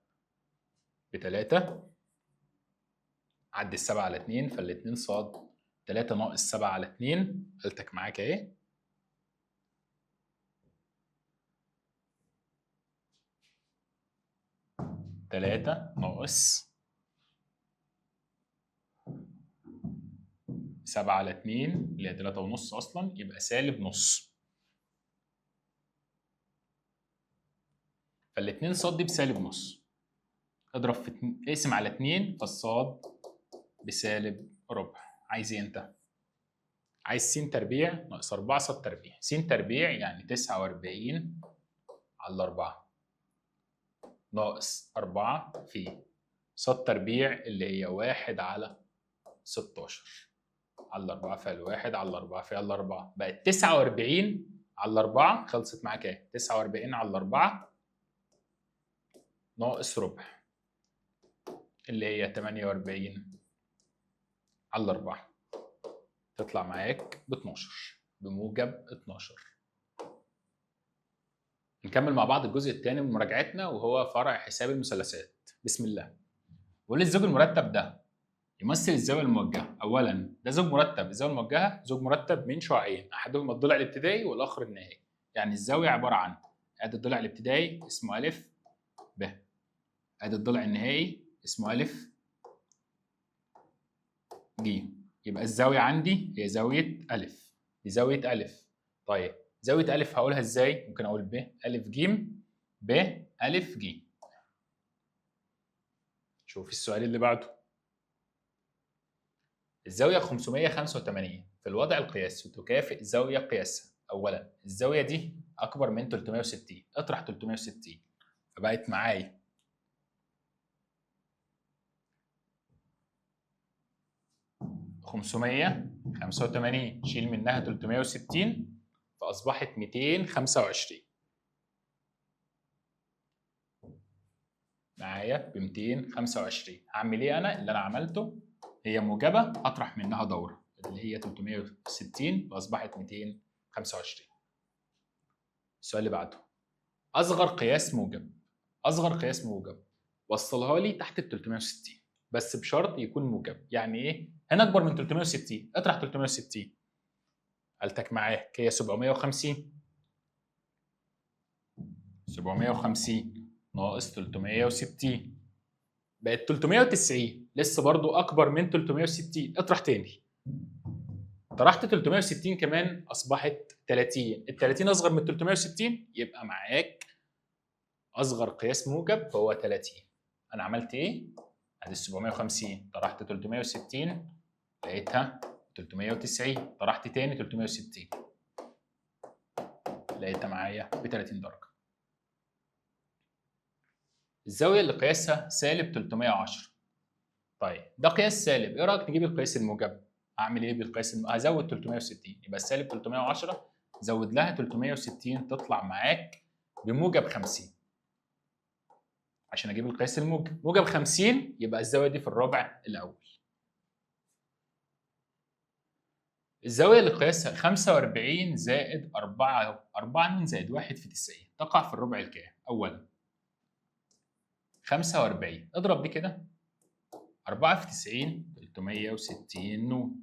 ب3. عدي ال7 على 2 فال2 ص، 3 ناقص 7 على 2، قلتك معاك اهي. 3 ناقص 7 على 2 اللي هي 3 ونص اصلا، يبقى سالب نص. فال2 ص دي بسالب نص، اضرب في اقسم على 2 فالصاد بسالب ربع. عايز ايه انت؟ عايز س تربيع ناقص 4 ص تربيع. س تربيع يعني 49 على 4 ناقص 4 في ص تربيع اللي هي 1 على 16 على 4 فيها الواحد على 4 فيها الأربعة، بقت 49 على 4. خلصت معاك اهي 49 على 4 ناقص ربع اللي هي 48 على 4، تطلع معاك ب 12 بموجب 12. نكمل مع بعض الجزء الثاني من مراجعتنا وهو فرع حساب المثلثات. بسم الله. بيقول لي الزوج المرتب ده يمثل الزاويه الموجهه. اولا ده زوج مرتب، الزاويه الموجهه زوج مرتب من شعاعين احدهما الضلع الابتدائي والاخر النهائي. يعني الزاويه عباره عن ادي الضلع الابتدائي اسمه ا ب، ادي الضلع النهائي اسمه ا ج. يبقى الزاويه عندي هي زاويه ا، دي زاويه ا. طيب زاويه ا هقولها ازاي؟ ممكن اقول ب ا ج ب ا ج. شوف السؤال اللي بعده. الزاوية 585 في الوضع القياسي تكافئ زاوية قياسها. أولا الزاوية دي أكبر من 360، اطرح 360 فبقت معايا 585، شيل منها 360 فأصبحت 225. معايا ب 225. هعمل إيه أنا؟ اللي أنا عملته هي موجبة أطرح منها دورة اللي هي 360 فأصبحت 225. السؤال اللي بعده، اصغر قياس موجب. اصغر قياس موجب وصلها لي تحت ال 360 بس بشرط يكون موجب. يعني ايه؟ هنا اكبر من 360 اطرح 360 قالتك معاك هي 750. 750 ناقص 360 بقت 390، لسه برضو اكبر من 360 اطرح تاني. طرحت 360 كمان اصبحت 30، ال 30 اصغر من 360 يبقى معاك اصغر قياس موجب هو 30. انا عملت ايه؟ ادي 750 طرحت 360 لقيتها 390، طرحت تاني 360 لقيتها معايا ب 30 درجه. الزاويه اللي قياسها سالب 310. طيب ده قياس سالب، ايه رايك نجيب القياس الموجب؟ اعمل ايه بالقياس هزود 360، يبقى سالب 310 زود لها 360 تطلع معاك بموجب 50. عشان اجيب القياس الموجب، موجب 50 يبقى الزاويه دي في الربع الاول. الزاويه اللي قياسها 45 زائد 4 زائد 1 في 90 تقع في الربع الكام؟ اولا 45 اضرب دي كده، 4 في 90 360 نون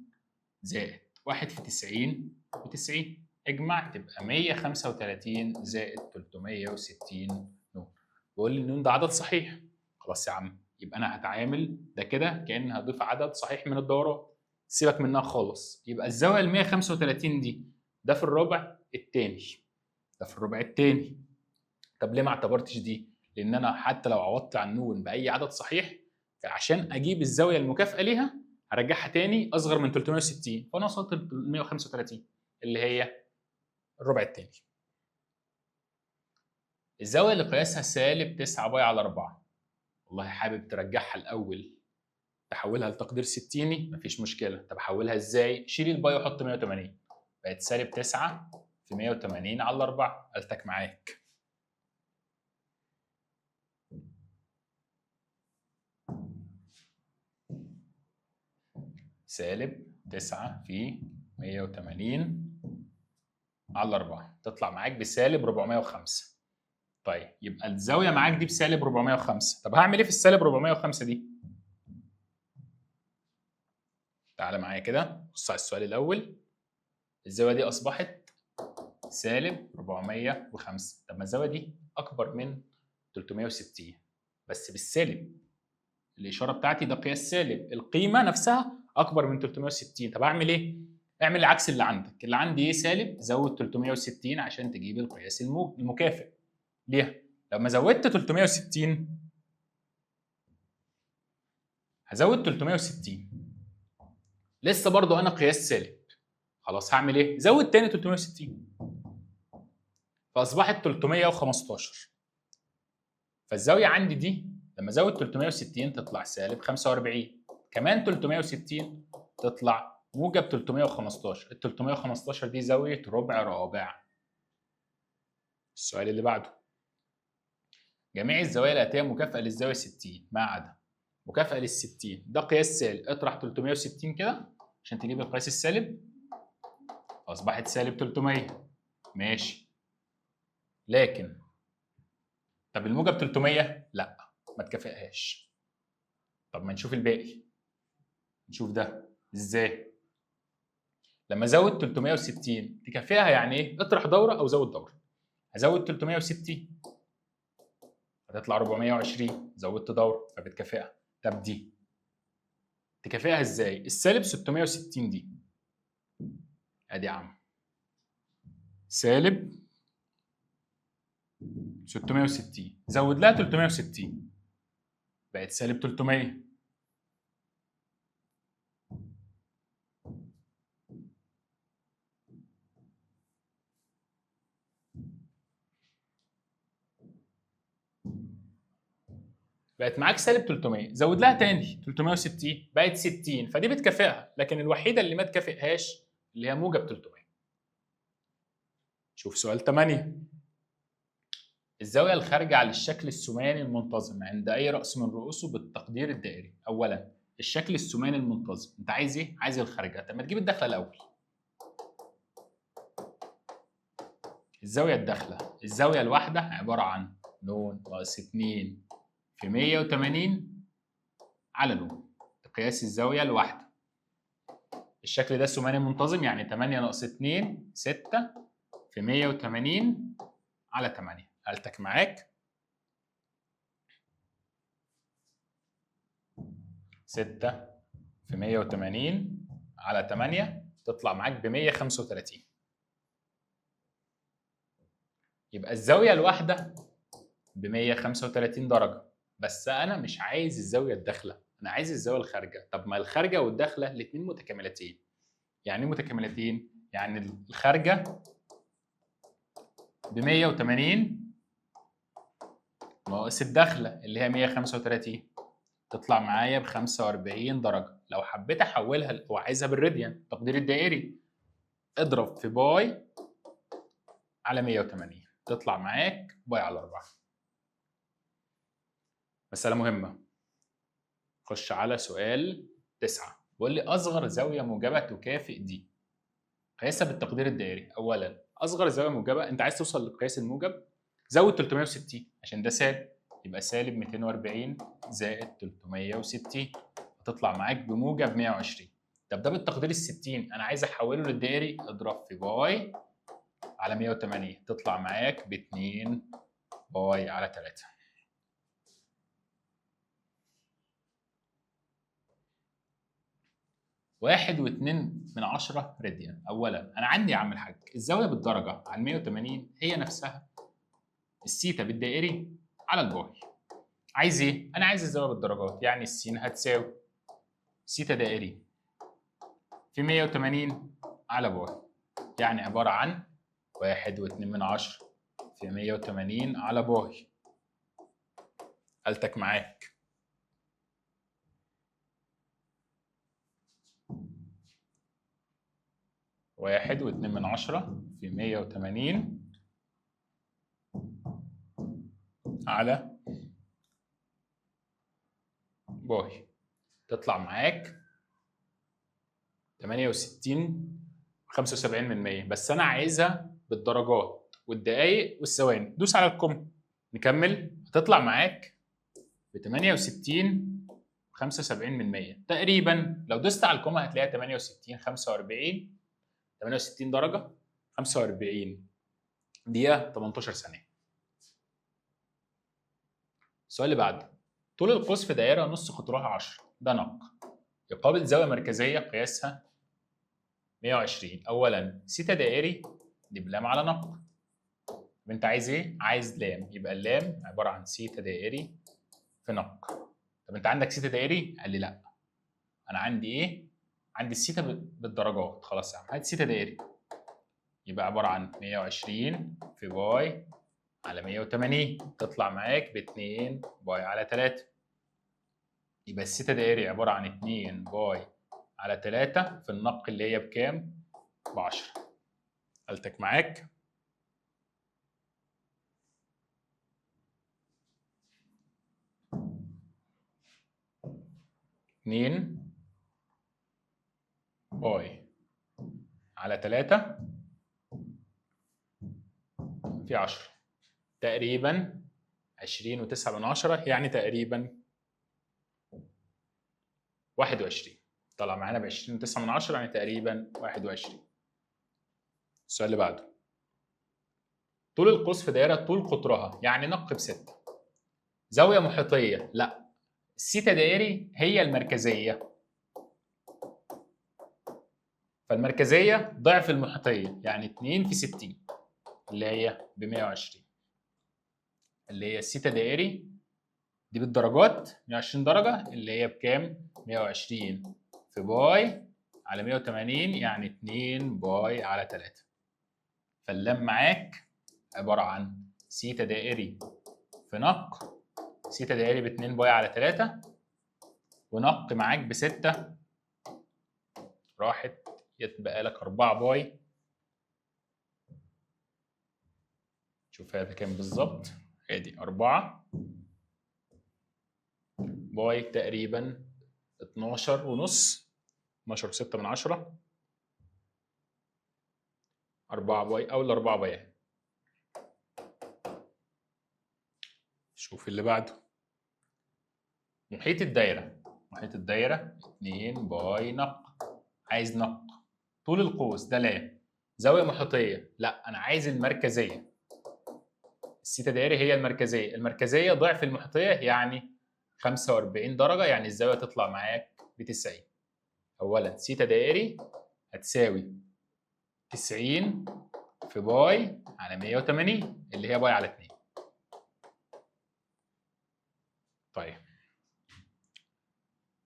زائد 1 في 90 ب90، اجمع تبقى 135 زائد 360 نون. بيقول لي النون ده عدد صحيح. خلاص يا عم، يبقى انا هتعامل ده كده كأن هضيف عدد صحيح من الدورات، سيبك منها خالص. يبقى الزاويه ال 135 دي ده في الربع الثاني، ده في الربع الثاني. طب ليه ما اعتبرتش دي؟ لان انا حتى لو عوضت عن نون باي عدد صحيح، عشان اجيب الزاويه المكافئه ليها هرجعها تاني اصغر من 360، فانا وصلت ل 135 اللي هي الربع الثاني. الزاويه اللي قياسها سالب 9 باي على 4، والله حابب ترجعها الاول تحولها لتقدير ستيني مفيش مشكله. طب احولها ازاي؟ شيل الباي وحط 180، بقت سالب 9 في 180 على 4. قلتك معاك. سالب 9 في 180 على 4 تطلع معاك بسالب 405. طيب يبقى الزاويه معاك دي بسالب 405. طب هعمل ايه في السالب 405 دي؟ تعالى معايا كده بص على السؤال الاول. الزاويه دي اصبحت سالب 405. طب ما الزاويه دي اكبر من 360 بس بالسالب، الاشاره بتاعتي ده قياس سالب، القيمه نفسها اكبر من 360. طب اعمل ايه؟ اعمل العكس اللي عندك، اللي عندي ايه سالب زود 360 عشان تجيب القياس المكافئ ليها. لما زودت 360 هزود 360 لسه برضو انا قياس سالب، خلاص هعمل ايه؟ زود تاني 360 فاصبحت 315. فالزاويه عندي دي لما ازود 360 تطلع سالب 45، كمان 360 تطلع موجب 315. ال 315 دي زاويه ربع رابع. السؤال اللي بعده، جميع الزوايا الاتيه مكافئه للزاويه 60 ما عدا مكافئه لل 60. ده قياس سالب، اطرح 360 كده عشان تجيب القياس السالب، اصبحت سالب 300. ماشي، لكن طب الموجب 300 لا ما تكافئهاش. طب ما نشوف الباقي، نشوف ده ازاي. لما ازود 360 تكافئها يعني ايه؟ اطرح دوره او زود دوره. هزود 360 هتطلع 420، زودت دوره فبتكافئها. طب دي تكافئها ازاي؟ السالب 660 دي ادي يا عم سالب 660 زود لها 360 بقت سالب 300. بقت معاك سالب 300 زود لها تاني 360 بقت 60، فدي بتكافئها. لكن الوحيده اللي ما تكافئهاش اللي هي موجب 300. شوف سؤال 8. الزاويه الخارجه على الشكل الثماني المنتظم عند اي راس من رؤوسه بالتقدير الدائري. اولا الشكل الثماني المنتظم انت عايز ايه؟ عايز الخارجه. طب ما تجيب الداخله الاول. الزاويه الداخله، الزاويه الواحده عباره عن ن ناقص 2 في 180 على ن، قياس الزاويه الواحده. الشكل ده ثماني منتظم يعني 8 ناقص 2 6 في 180 على 8. قالتك معاك 6 في 180 على 8 تطلع معاك ب 135. يبقى الزاويه الواحده ب 135 درجه، بس انا مش عايز الزاويه الداخله، انا عايز الزاويه الخارجه. طب ما الخارجه والداخله الاثنين متكاملتين. يعني ايه متكاملتين؟ يعني الخارجه ب 180 ناقص الداخله اللي هي 135 تطلع معايا ب 45 درجه. لو حبيت احولها وعايزها بالراديان التقدير الدائري اضرب في باي على 180 تطلع معاك باي على 4. مسألة مهمة. خش على سؤال 9. بيقول لي أصغر زاوية موجبة تكافئ دي. قياسها بالتقدير الدائري. أولاً أصغر زاوية موجبة أنت عايز توصل للقياس الموجب زود 360 عشان ده سالب يبقى سالب 240 زائد 360 هتطلع معاك بموجب 120. طب ده بالتقدير ال 60 أنا عايز أحوله للدائري اضرب في باي على 180 تطلع معاك ب 2 باي على 3. واحد واتنين من 10 راديان. اولا انا عندي يا عم الحاج الزاويه بالدرجه على 180 هي نفسها السيتا بالدائري على الباي. عايز ايه؟ انا عايز الزاويه بالدرجات يعني السين هتساوي سيتا دائري في 180 على باي يعني عباره عن 1 واتنين من 10 في 180 على باي. قالتك معاك. واحد واتنين من 10 في 180 على باي تطلع معاك 68 75%. بس انا عايزها بالدرجات والدقايق والثواني. دوس على الكم نكمل. هتطلع معاك ب 68 75% تقريبا. لو دوست على الكم هتلاقيها 68 45 68 درجه 45 دقيقه 18 ثانيه. السؤال اللي بعده. طول القوس في دائره نص قطرها 10 ده نق يقابل زاويه مركزيه قياسها 120. اولا سيتا دائري دي بلام على نق. طب انت عايز ايه؟ عايز لام يبقى اللام عباره عن سيتا دائري في نق. طب انت عندك سيتا دائري؟ قال لي لا. انا عندي ايه؟ عندي السيتا بالدرجات. خلاص يا عم هات سيتا دائري يبقى عباره عن 120 في باي على 180 تطلع معاك ب 2 باي على 3. يبقى السيتا دائري عباره عن 2 باي على 3 في النق اللي هي بكام؟ ب 10. قالتك معاك. 2 باي على 3 في 10 تقريبا 20.9 يعني تقريبا 21. طلع معانا ب 20.9 يعني تقريبا 21. السؤال اللي بعده. طول القوس في دائرة طول قطرها يعني نق ب6 زاوية محيطية. لا السيتا دائري هي المركزية فالمركزية ضعف المحيطية يعني 2 في 60 اللي هي ب 120 اللي هي السيتا دائري دي بالدرجات 120 درجة اللي هي بكام؟ 120 في باي على 180 يعني 2 باي على 3. فاللام معاك عبارة عن سيتا دائري في نق سيتا دائري ب 2 باي على 3 ونق معاك ب6 راحت يتبقى لك 4 باي. شوف هذا كام بالظبط. ادي 4 باي تقريبا 12 ونص 12.6 من 10 4 باي او ال4 باي. شوف اللي بعده. محيط الدايره. محيط الدايره 2 باي نق. عايز نق. طول القوس ده لام. زاويه محيطيه لا انا عايز المركزيه. السيتا دائري هي المركزيه. المركزيه ضعف المحيطيه يعني 45 درجه يعني الزاويه تطلع معاك ب 90. اولا سيتا دائري هتساوي 90 في باي على 180 اللي هي باي على 2. طيب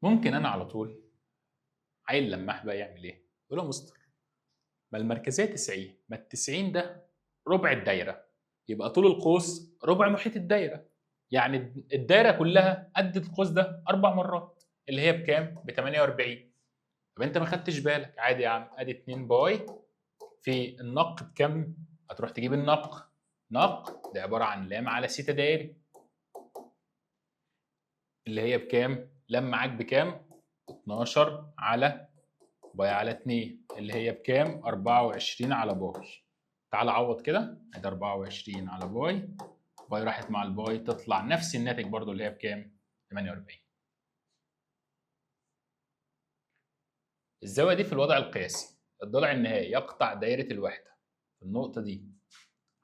ممكن انا على طول عيل لماح بقى يعمل ايه؟ يقول له مستر ما المركزيه 90 ما ال 90 ده ربع الدايره يبقى طول القوس ربع محيط الدايره يعني الدايره كلها قد القوس ده 4 مرات اللي هي بكام؟ ب 48. طب انت ما خدتش بالك، عادي يا عم، ادي 2 باي في النق بكام؟ هتروح تجيب النق. نق ده عباره عن لام على سيتا دائري اللي هي بكام؟ لام معاك بكام؟ 12 على باي على 2 اللي هي بكام؟ 24 على باي. تعال عوض كده، ادي 24 على باي، باي راحت مع الباي تطلع نفس الناتج برضو اللي هي بكام؟ 48. الزاويه دي في الوضع القياسي الضلع النهائي يقطع دايره الوحده في النقطه دي.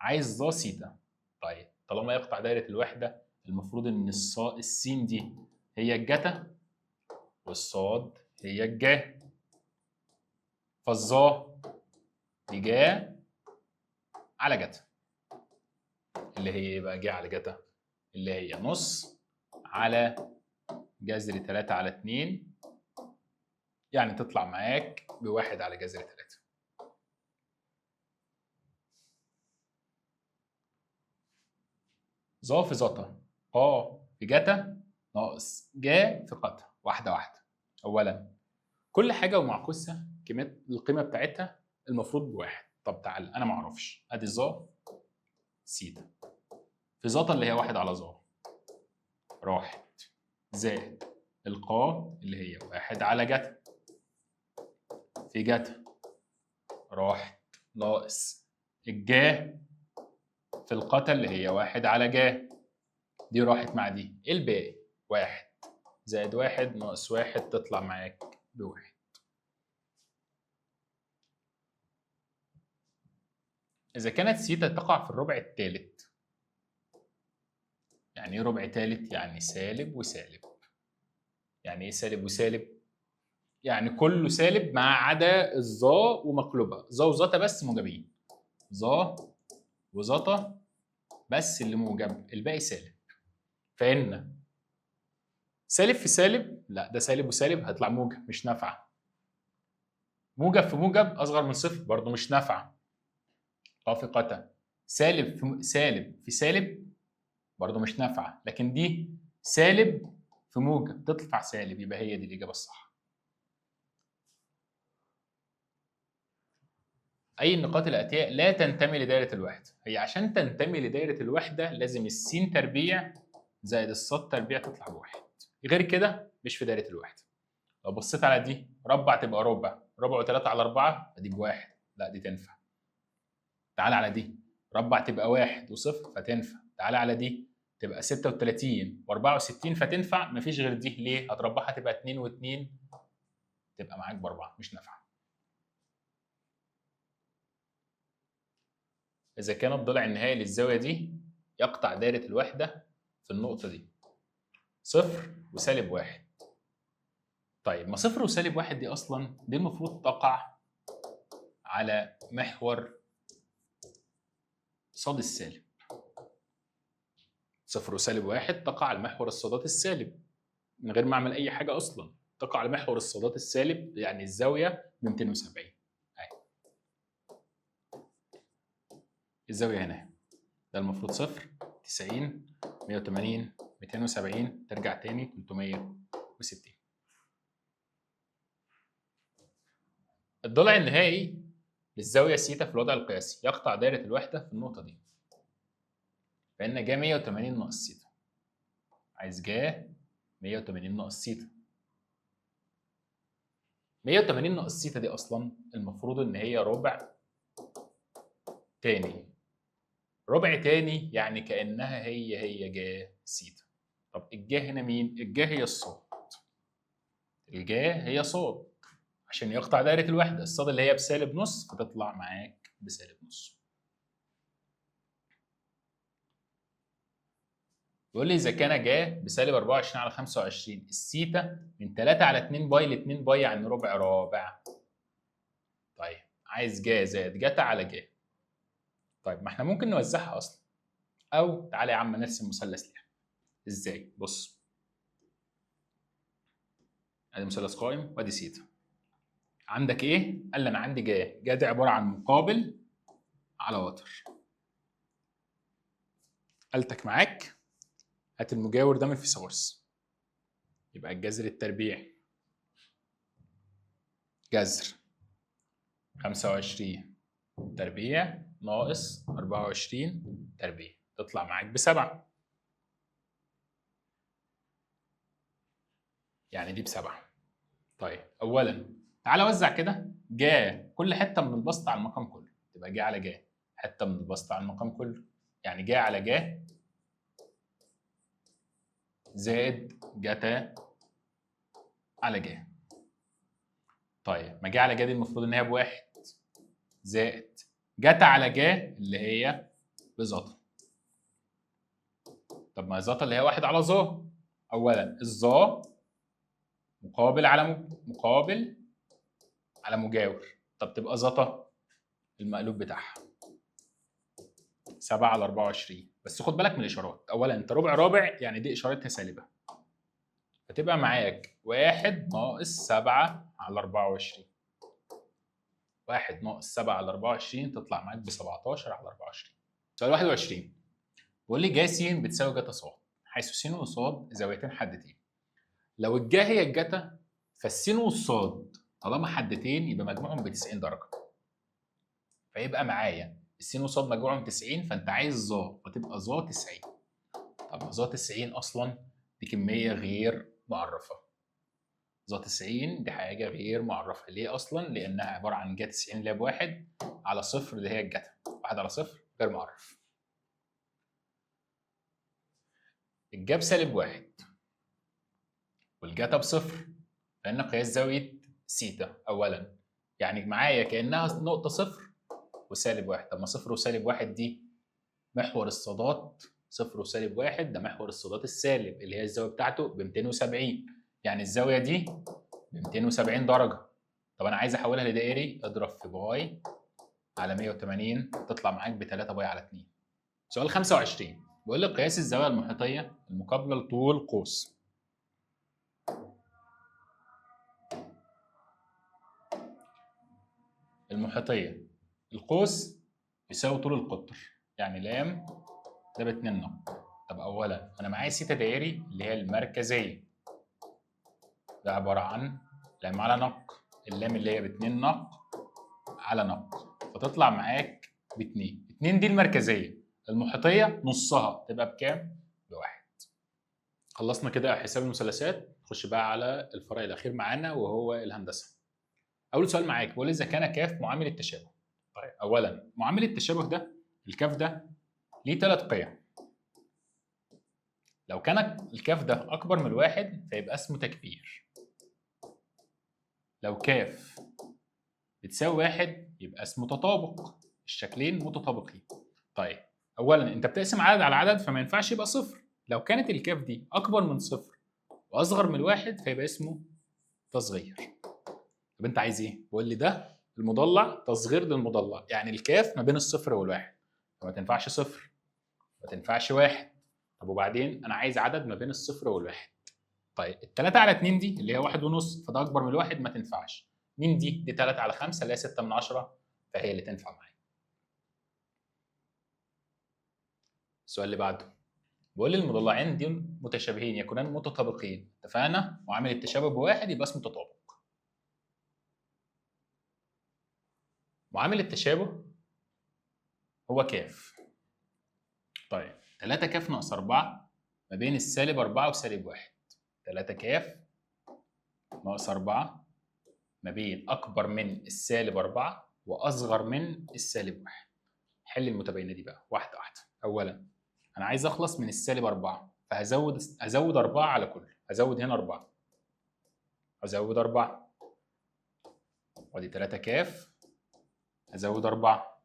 عايز ظا سيتا. طيب طالما يقطع دايره الوحده المفروض ان السين دي هي الجتا والصاد هي الجا، فالظا دي جا على جتا اللي هي يبقى جا على جتا اللي هي نص على جذر 3 على 2 يعني تطلع معاك بواحد على جذر 3. ظا في زتا قا في جتا ناقص جا في قتا، واحدة واحدة. أولا كل حاجة ومعكوسها القيمة بتاعتها المفروض بواحد. طب تعال أنا معرفش، أدي ظا سيتا في زتا اللي هي واحد على ظا راحت زائد القا اللي هي واحد على جتا في جتا راحت ناقص الجا في القتا اللي هي واحد على جا دي راحت مع دي، الباقي واحد زائد واحد ناقص واحد تطلع معاك بواحد. إذا كانت سيتا تقع في الربع الثالث، يعني إيه ربع ثالث؟ يعني سالب وسالب. يعني إيه سالب وسالب؟ يعني كله سالب ما عدا الظا ومقلوبها، ظا وزتا بس موجبين، ظا وزتا بس اللي موجب، الباقي سالب. فإن سالب في سالب، لا ده سالب وسالب هيطلع موجب مش نافعة. موجب في موجب أصغر من صفر برضه مش نافعة. طافقة سالب في سالب في سالب برضه مش نافعة، لكن دي سالب في موجب تطلع سالب، يبقى هي دي الإجابة الصح. أي النقاط الآتية لا تنتمي لدائرة الوحدة. هي عشان تنتمي لدائرة الوحدة لازم السين تربيع زائد الصاد تربيع تطلع بواحد، غير كده مش في دائرة الوحدة. لو بصيت على دي ربع تبقى ربع، ربع و3 على 4 ادي بواحد، لا دي تنفع. تعال على دي ربع تبقى واحد وصفر فتنفع. تعال على دي تبقى 36 و64 فتنفع، مفيش غير دي. ليه؟ هتربعها تبقى 2 و2 تبقى معاك ب4 مش نافعه. إذا كان الضلع النهائي للزاوية دي يقطع دائرة الوحدة في النقطة دي صفر وسالب واحد. طيب ما صفر وسالب واحد دي أصلا دي المفروض تقع على محور صاد السالب. صفر وسالب واحد تقع على محور الصادات السالب من غير ما أعمل أي حاجة أصلا، تقع على محور الصادات السالب يعني الزاوية ب 270. أهي الزاوية هنا ده المفروض صفر 90 180 270 ترجع تاني 360. الضلع النهائي للزاوية سيتا في الوضع القياسي يقطع دائرة الوحدة في النقطة دي، فإن جا 180 ناقص سيتا. عايز جا 180 ناقص سيتا. 180 ناقص سيتا دي أصلا المفروض إن هي ربع تاني. ربع تاني يعني كأنها هي جا سيتا. طب الجا هنا مين؟ الجا هي الصاد. الجا هي صاد عشان يقطع دائرة الوحدة، الصاد اللي هي بسالب نص فتطلع معاك بسالب نص. بيقول لي إذا كان جا بسالب 24 على 25 السيتا من 3 على 2 باي ل 2 باي يعني ربع رابع. طيب عايز جا زائد جتا على جا. طيب ما احنا ممكن نوزعها أصلا، أو تعالى يا عم نرسم مثلث ليها. إزاي؟ بص ادي مثلث قائم وادي سيتا. عندك ايه؟ قال لي انا عندي جا، جا دي عباره عن مقابل على وتر. قالتك معاك هات المجاور ده من فيثاغورس. يبقى الجذر التربيعي جذر 25 تربيع ناقص 24 تربيع تطلع معاك ب7. يعني دي ب7. طيب اولا تعالى وزع كده جا كل حته من البسط على المقام كله، تبقى جا على جا حته من البسط على المقام كله، يعني جا على جا زائد جتا على جا. طيب ما جا على جا دي المفروض ان هي بواحد زائد جتا على جا اللي هي بزتا. طب ما زتا اللي هي واحد على ظا. اولا الظا مقابل على مجاور. طب تبقى زتا المقلوب بتاعها 7 على 24. بس خد بالك من الاشارات. اولا انت ربع يعني دي اشارتها سالبه، فتبقى معاك 1 ناقص 7 على 24. 1 ناقص 7 على 24 تطلع معاك ب 17 على 24. سؤال 21 بيقول لي جا س بتساوي جتا ص حيث س وص زاويتين حدتين. لو الجا هي الجتا فالسين والصاد طالما حدتين يبقى مجموعهم ب 90 درجه. فيبقى معايا السين والصاد مجموعهم 90، فانت عايز ظا فتبقى ظا 90. طب ظا 90 اصلا دي كميه غير معرفه. ظا 90 دي حاجه غير معرفه. ليه اصلا؟ لانها عباره عن جا 90 اللي هي بواحد على صفر اللي هي الجتا. 1 على صفر غير معرف. الجا بسالب 1 والجتا بصفر لان قياس زاويه سيتا اولا، يعني معايا كانها نقطه صفر وسالب 1. طب ما صفر وسالب 1 دي محور الصادات. صفر وسالب 1 ده محور الصادات السالب اللي هي الزاويه بتاعته ب 270، يعني الزاويه دي ب 270 درجه. طب انا عايز احولها لدائري، اضرب في باي على 180 تطلع معاك ب 3 باي على 2. سؤال 25 بيقول لك قياس الزاويه المحيطيه المقابله لطول قوس. المحيطيه القوس يساوي طول القطر، يعني لام ده ب 2 نق. طب اولا انا معايا سيتا دائري اللي هي المركزيه، ده عباره عن لام على نق. اللام اللي هي ب 2 نق على نق، فتطلع معاك ب 2. 2 دي المركزيه، المحيطيه نصها تبقى بكام؟ بواحد. خلصنا كده حساب المثلثات. نخش بقى على الفرع الاخير معانا وهو الهندسه. اول سؤال معاك بيقول اذا كان كاف معامل التشابه. طيب اولا معامل التشابه ده الكاف ده ليه 3 قيم. لو كان الكاف ده اكبر من الواحد فيبقى اسمه تكبير. لو كاف بتساوي 1 يبقى اسمه تطابق، الشكلين متطابقين. طيب اولا انت بتقسم عدد على عدد فما ينفعش يبقى صفر. لو كانت الكاف دي اكبر من صفر واصغر من الواحد فيبقى اسمه تصغير. طب انت عايز ايه؟ بقول لي ده المضلع تصغير للمضلع، يعني الكاف ما بين الصفر والواحد، فما تنفعش صفر ما تنفعش واحد. طب وبعدين انا عايز عدد ما بين الصفر والواحد. طيب ال3 على 2 دي اللي هي 1.5 فده اكبر من الواحد ما تنفعش. مين دي؟ دي 3 على 5 اللي هي 6 من 10 فهي اللي تنفع معايا. السؤال اللي بعده بيقول لي المضلعين دي متشابهين يكونان متطابقين. اتفقنا معامل التشابه بواحد يبقى اسمه تطابق. معامل التشابه هو كاف. طيب 3 كاف ناقص 4 ما بين السالب 4 وسالب 1. 3 كاف ناقص 4 ما بين أكبر من السالب 4 وأصغر من السالب 1. حل المتباينة دي بقى واحدة واحدة. أولا أنا عايز أخلص من السالب 4 فهزود 4 على كل. هزود هنا 4 هزود 4 وادي 3 كاف هزود 4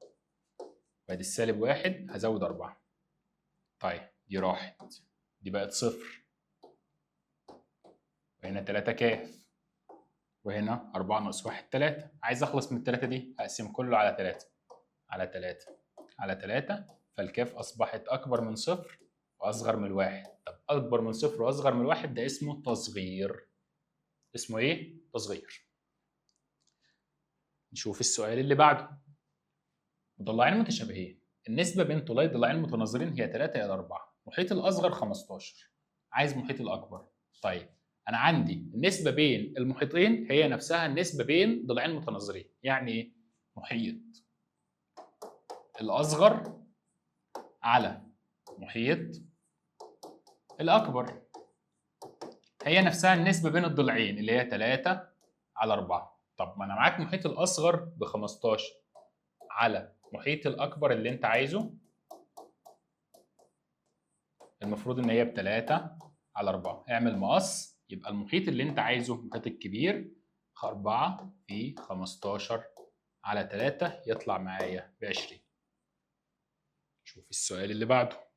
وادي السالب 1 هزود 4. طيب دي راحت، دي بقت صفر. وهنا 3 كاف وهنا 4 ناقص 1 3. عايز اخلص من الثلاثه دي هقسم كله على 3 على 3 على 3 فالكاف اصبحت اكبر من صفر واصغر من الواحد. طب اكبر من صفر واصغر من الواحد ده اسمه تصغير. اسمه ايه؟ تصغير. نشوف السؤال اللي بعده. مضلعين متشابهين النسبه بين طولي ضلعين متناظرين هي 3 الى 4. محيط الاصغر 15، عايز محيط الاكبر. طيب انا عندي النسبه بين المحيطين هي نفسها النسبه بين ضلعين متناظرين. يعني ايه؟ محيط الاصغر على محيط الاكبر هي نفسها النسبه بين الضلعين اللي هي 3/4. طب ما انا معاك محيط الاصغر ب 15 على محيط الاكبر اللي انت عايزه، المفروض ان هي ب3/4. اعمل مقص، يبقى المحيط اللي انت عايزه المحيط الكبير 4 في 15 على 3 يطلع معايا ب20. شوف السؤال اللي بعده.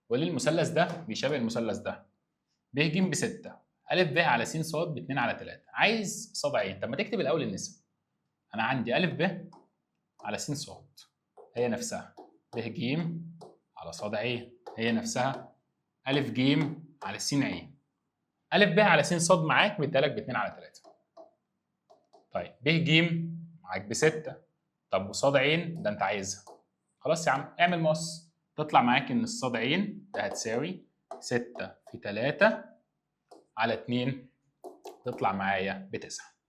واللي المثلث ده بيشابه المثلث ده. ب ج ب6، أ ب على س ص ب2/3. عايز ص ع. طب ما تكتب الأول النسب. أنا عندي أ ب على س ص هي نفسها ب ج على ص ع هي نفسها أ ج على س ع. أ ب على س ص معاك مديالك ب2/3. طيب ب ج معاك ب6. طب وص ع ده أنت عايزها. خلاص يا عم اعمل مقص، تطلع معاك إن الص ع ده هتساوي 6 في 3 على 2 تطلع معايا ب9.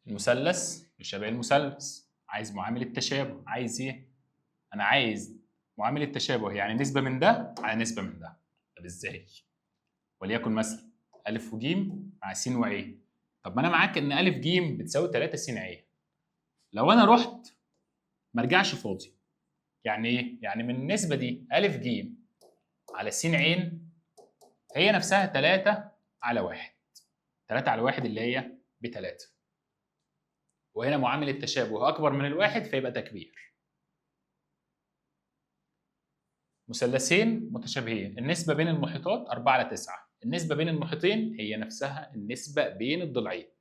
المثلث يشابه المثلث، عايز معامل التشابه. عايز ايه؟ انا عايز معامل التشابه، يعني نسبة من ده على نسبة من ده. طب ازاي؟ وليكن مثلا أ وج مع س وع. طب ما انا معاك ان أ ج بتساوي 3 س ع. لو انا رحت ما ارجعش فاضي. يعني ايه؟ يعني من النسبة دي أ ج على س ع هي نفسها 3/1. 3/1 اللي هي ب3. وهنا معامل التشابه أكبر من الواحد فيبقى تكبير. مثلثين متشابهين، النسبة بين المحيطات 4/9. النسبة بين المحيطين هي نفسها النسبة بين الضلعين.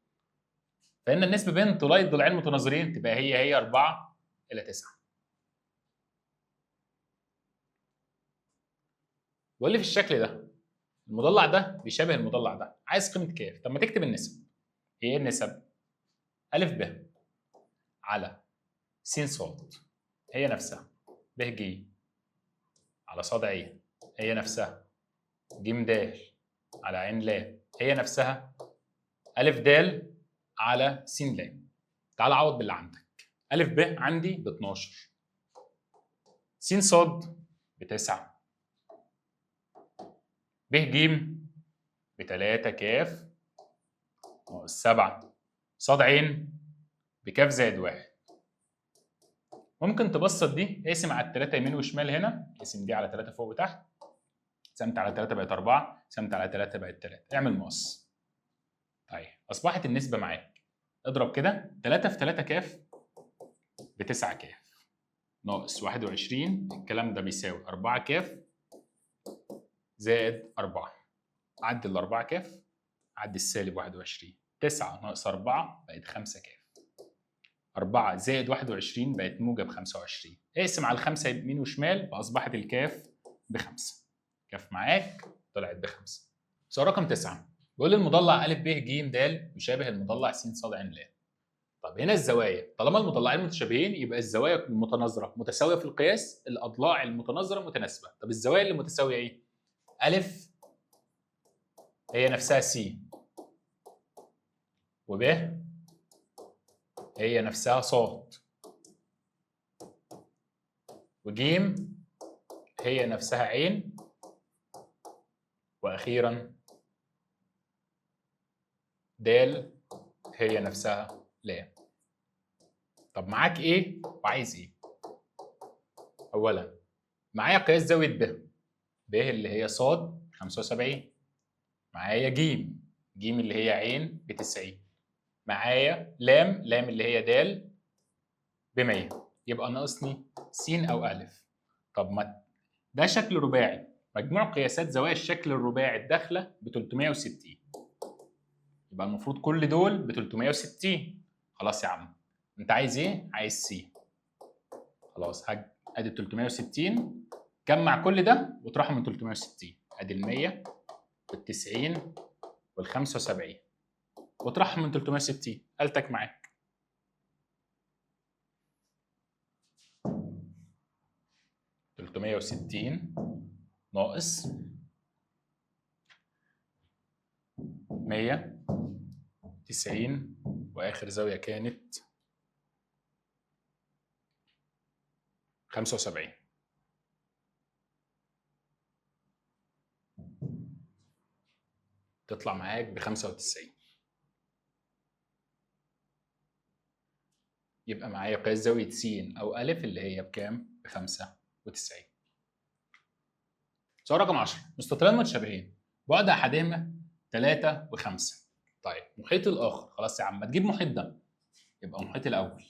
فإن النسبة بين طولاي الضلعين المتناظرين تبقى هي 4/9. واللي في الشكل ده المضلع ده بيشابه المضلع ده، عايز قيمة ك. طب ما تكتب النسب. ايه النسب؟ أ ب على س ص هي نفسها ب ج على ص ع هي نفسها ج د على ع ل هي نفسها أ د على س ل. تعال عوض باللي عندك. أ ب عندي ب 12، س ص ب9، ب ج ب3 ك ناقص 7، ص ع بك زائد 1. ممكن تبسط دي، اقسم على ال3 يمين وشمال هنا، اقسم دي على 3 فوق وتحت، قسمت على 3 بقت 4، قسمت على 3 بقت 3. اعمل مقص. طيب اصبحت النسبة معاك. اضرب كده 3 في 3 ك ب9 ك ناقص 21. الكلام ده بيساوي 4 ك زائد 4. عدي ال4 ك، عدي السالب 21. 9 ناقص 4 بقت 5 ك. 4 زائد 21 بقت موجب 25. اقسم على ال5 يمين وشمال فاصبحت الكاف ب5. كاف معاك طلعت ب5. سؤال رقم 9 بيقول لي المضلع أ ب ج د يشابه المضلع س ص ع ل. طب هنا الزوايا، طالما المضلعين متشابهين يبقى الزوايا المتناظره متساويه في القياس، الاضلاع المتناظره متناسبه. طب الزوايا اللي متساويه ايه؟ أ هي نفسها س، وب هي نفسها ص، وج هي نفسها ع، واخيرا د هي نفسها ل. طب معاك ايه وعايز ايه؟ اولا معايا قياس زاويه ب اللي هي ص 75، معايا ج اللي هي ع ب90، معايا لام اللي هي د ب100. يبقى ناقصني س او أ. طب ما ده شكل رباعي، مجموع قياسات زوايا الشكل الرباعي الداخله ب 360. يبقى المفروض كل دول ب 360. خلاص يا عم انت عايز ايه؟ عايز س. خلاص ادي 360، جمع كل ده واطرحه من 360. ادي ال100 وال90 وال75 واطرحهم من 360. قالتك معاك. 360 ناقص 190 واخر زاويه كانت 75. تطلع معاك ب 95. يبقى معايا قياس زاويه س او أ اللي هي بكام؟ ب 95. سؤال رقم 10. مستطيلان متشابهين بعد احدهما 3 و5. طيب محيط الاخر. خلاص يا عم ما تجيب محيط ده. يبقى محيط الاول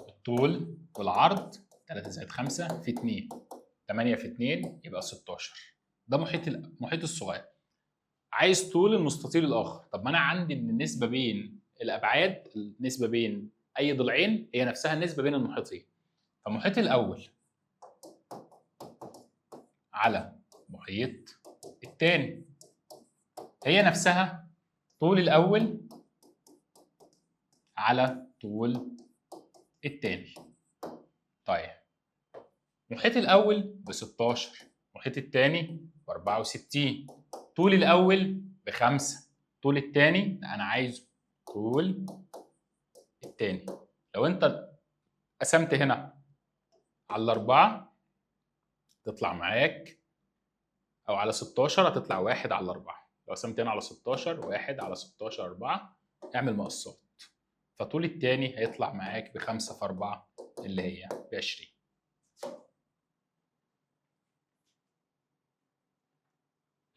الطول والعرض 3 زائد 5 في 2 8 في 2 يبقى 16. ده محيط الصغير. عايز طول المستطيل الاخر. طب ما انا عندي ان النسبه بين الابعاد، النسبه بين اي ضلعين هي نفسها النسبه بين المحيطين. فمحيط الاول على محيط الثاني هي نفسها طول الاول على طول الثاني. طيب محيط الاول ب 16، محيط الثاني ب 64. طول الاول ب5، طول الثاني انا عايزه طول الثاني. لو انت قسمت هنا على 4 تطلع معاك، او على 16 هتطلع 1 على 4. لو قسمت هنا على 16 1 على 16 4 اعمل مقصات. فطول الثاني هيطلع معاك ب5 في 4 اللي هي ب 20.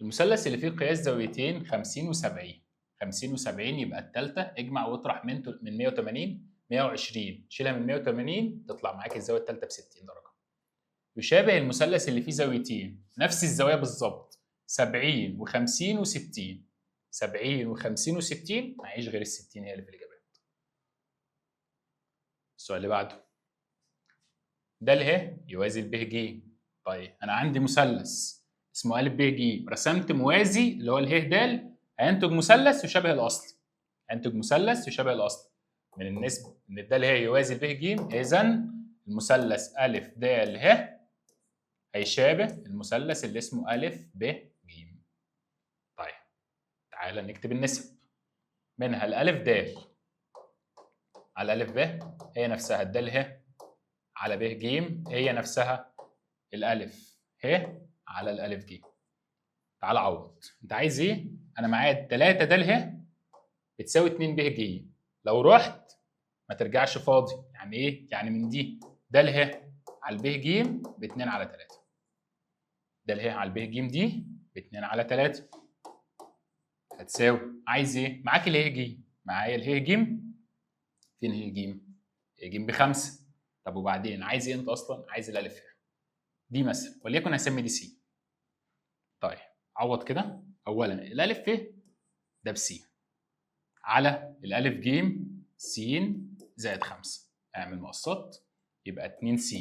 المثلث اللي فيه قياس زاويتين 50 و70. 50 و70 يبقى الثالثه اجمع واطرح من 180 120. شيلها من 180 تطلع معاك الزاويه الثالثه ب 60 درجه. يشابه المثلث اللي فيه زاويتين نفس الزوايا بالظبط 70 و50 و60. 70 و50 و60 معيش غير ال 60 هي اللي في الاجابات. السؤال اللي بعده. ده ه يوازي ب ج. طيب انا عندي مثلث اسمه ا ب ج، رسمت موازي اللي هو اله د هينتج مثلث يشابه الاصل. هينتج مثلث يشابه الاصل من النسبه ان د ه يوازي ب ج. اذا المثلث ا د ه هيشابه المثلث اللي اسمه ا ب ج. طيب تعالى نكتب النسب. منها الالف د على الف ب هي نفسها الد ه على ب ج هي نفسها الالف ه على الالف ج. تعالى عوض. انت عايز ايه؟ انا معايا 3 د ه بتساوي 2 ب ج. لو رحت ما ترجعش فاضي. يعني ايه؟ يعني من دي د ه على ب ج ب 2 على 3. د ه على ب ج دي ب 2 على 3 هتساوي. عايز ايه؟ معاك اله ج. معايا اله ج. فين ه ج؟ ه ج ب5. طب وبعدين عايز ايه انت اصلا؟ عايز الالف ه دي مثلا، وليكن هسمي دي س. طيب عوض كده. اولا الالف ف ده بس على الالف ج س زائد 5. اعمل مقصات. يبقى 2 س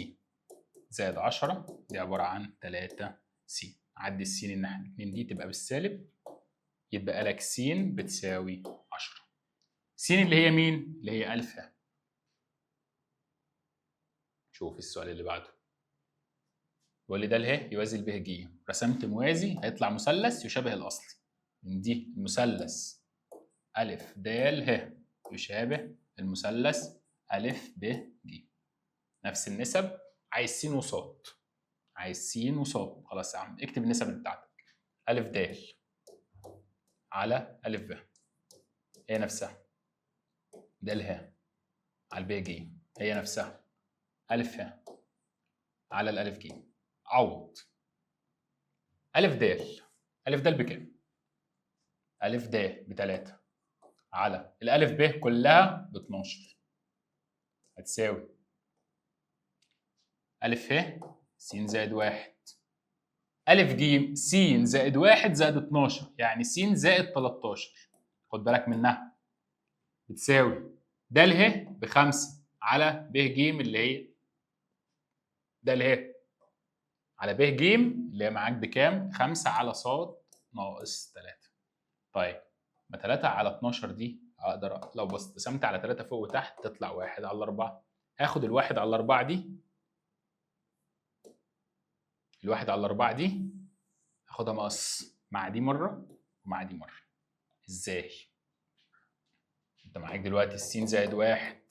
زائد 10 دي عباره عن 3 س. عدي الس الناحيه الاثنين دي تبقى بالسالب. يتبقى لك س بتساوي 10. س اللي هي مين؟ اللي هي الف ه. شوف السؤال اللي بعده. بيقول لي ده ه يوازي ب ج. رسمت موازي هيطلع مثلث يشابه الاصلي. من دي المثلث ا د ه يشابه المثلث ا ب ج. نفس النسب. عايز س وص. عايز س وص. خلاص يا عم اكتب النسب بتاعتك. ا د على ا ب هي نفسها د ه على ب ج هي نفسها ا ه على الالف ج. عوض. ا د. ا د بكام؟ ا د ب3 على الالف ب كلها ب 12 هتساوي الف ه س زائد 1 الف ج س زائد 1 زائد 12 يعني س زائد 13. خد بالك منها. بتساوي د ه ب5 على ب ج اللي هي د ه على ب ج اللي هي معاك بكام؟ 5 على ص ناقص 3. طيب ما 3 على 12 دي اقدر لو قسمت على 3 فوق وتحت تطلع 1 على 4. هاخد الواحد على 4 دي الواحد على 4 دي هاخدها مقص مع دي مره ومع دي مره. ازاي؟ انت معاك دلوقتي س زائد 1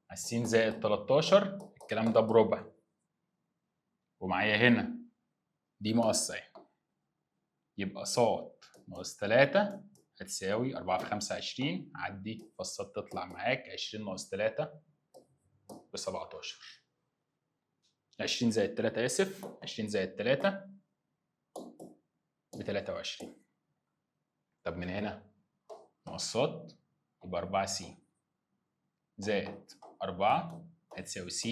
على س زائد 13، الكلام ده بربع، ومعايا هنا دي مقص اهي، يبقى ص ناقص 3 هتساوي 4 في 5 20، عدي فالصاد تطلع معاك 20 ناقص 3 ب 17. 20 زائد 3 اسف، 20 زائد 3 ب 23. طب من هنا نقصات يبقى 4 س زائد 4 هتساوي س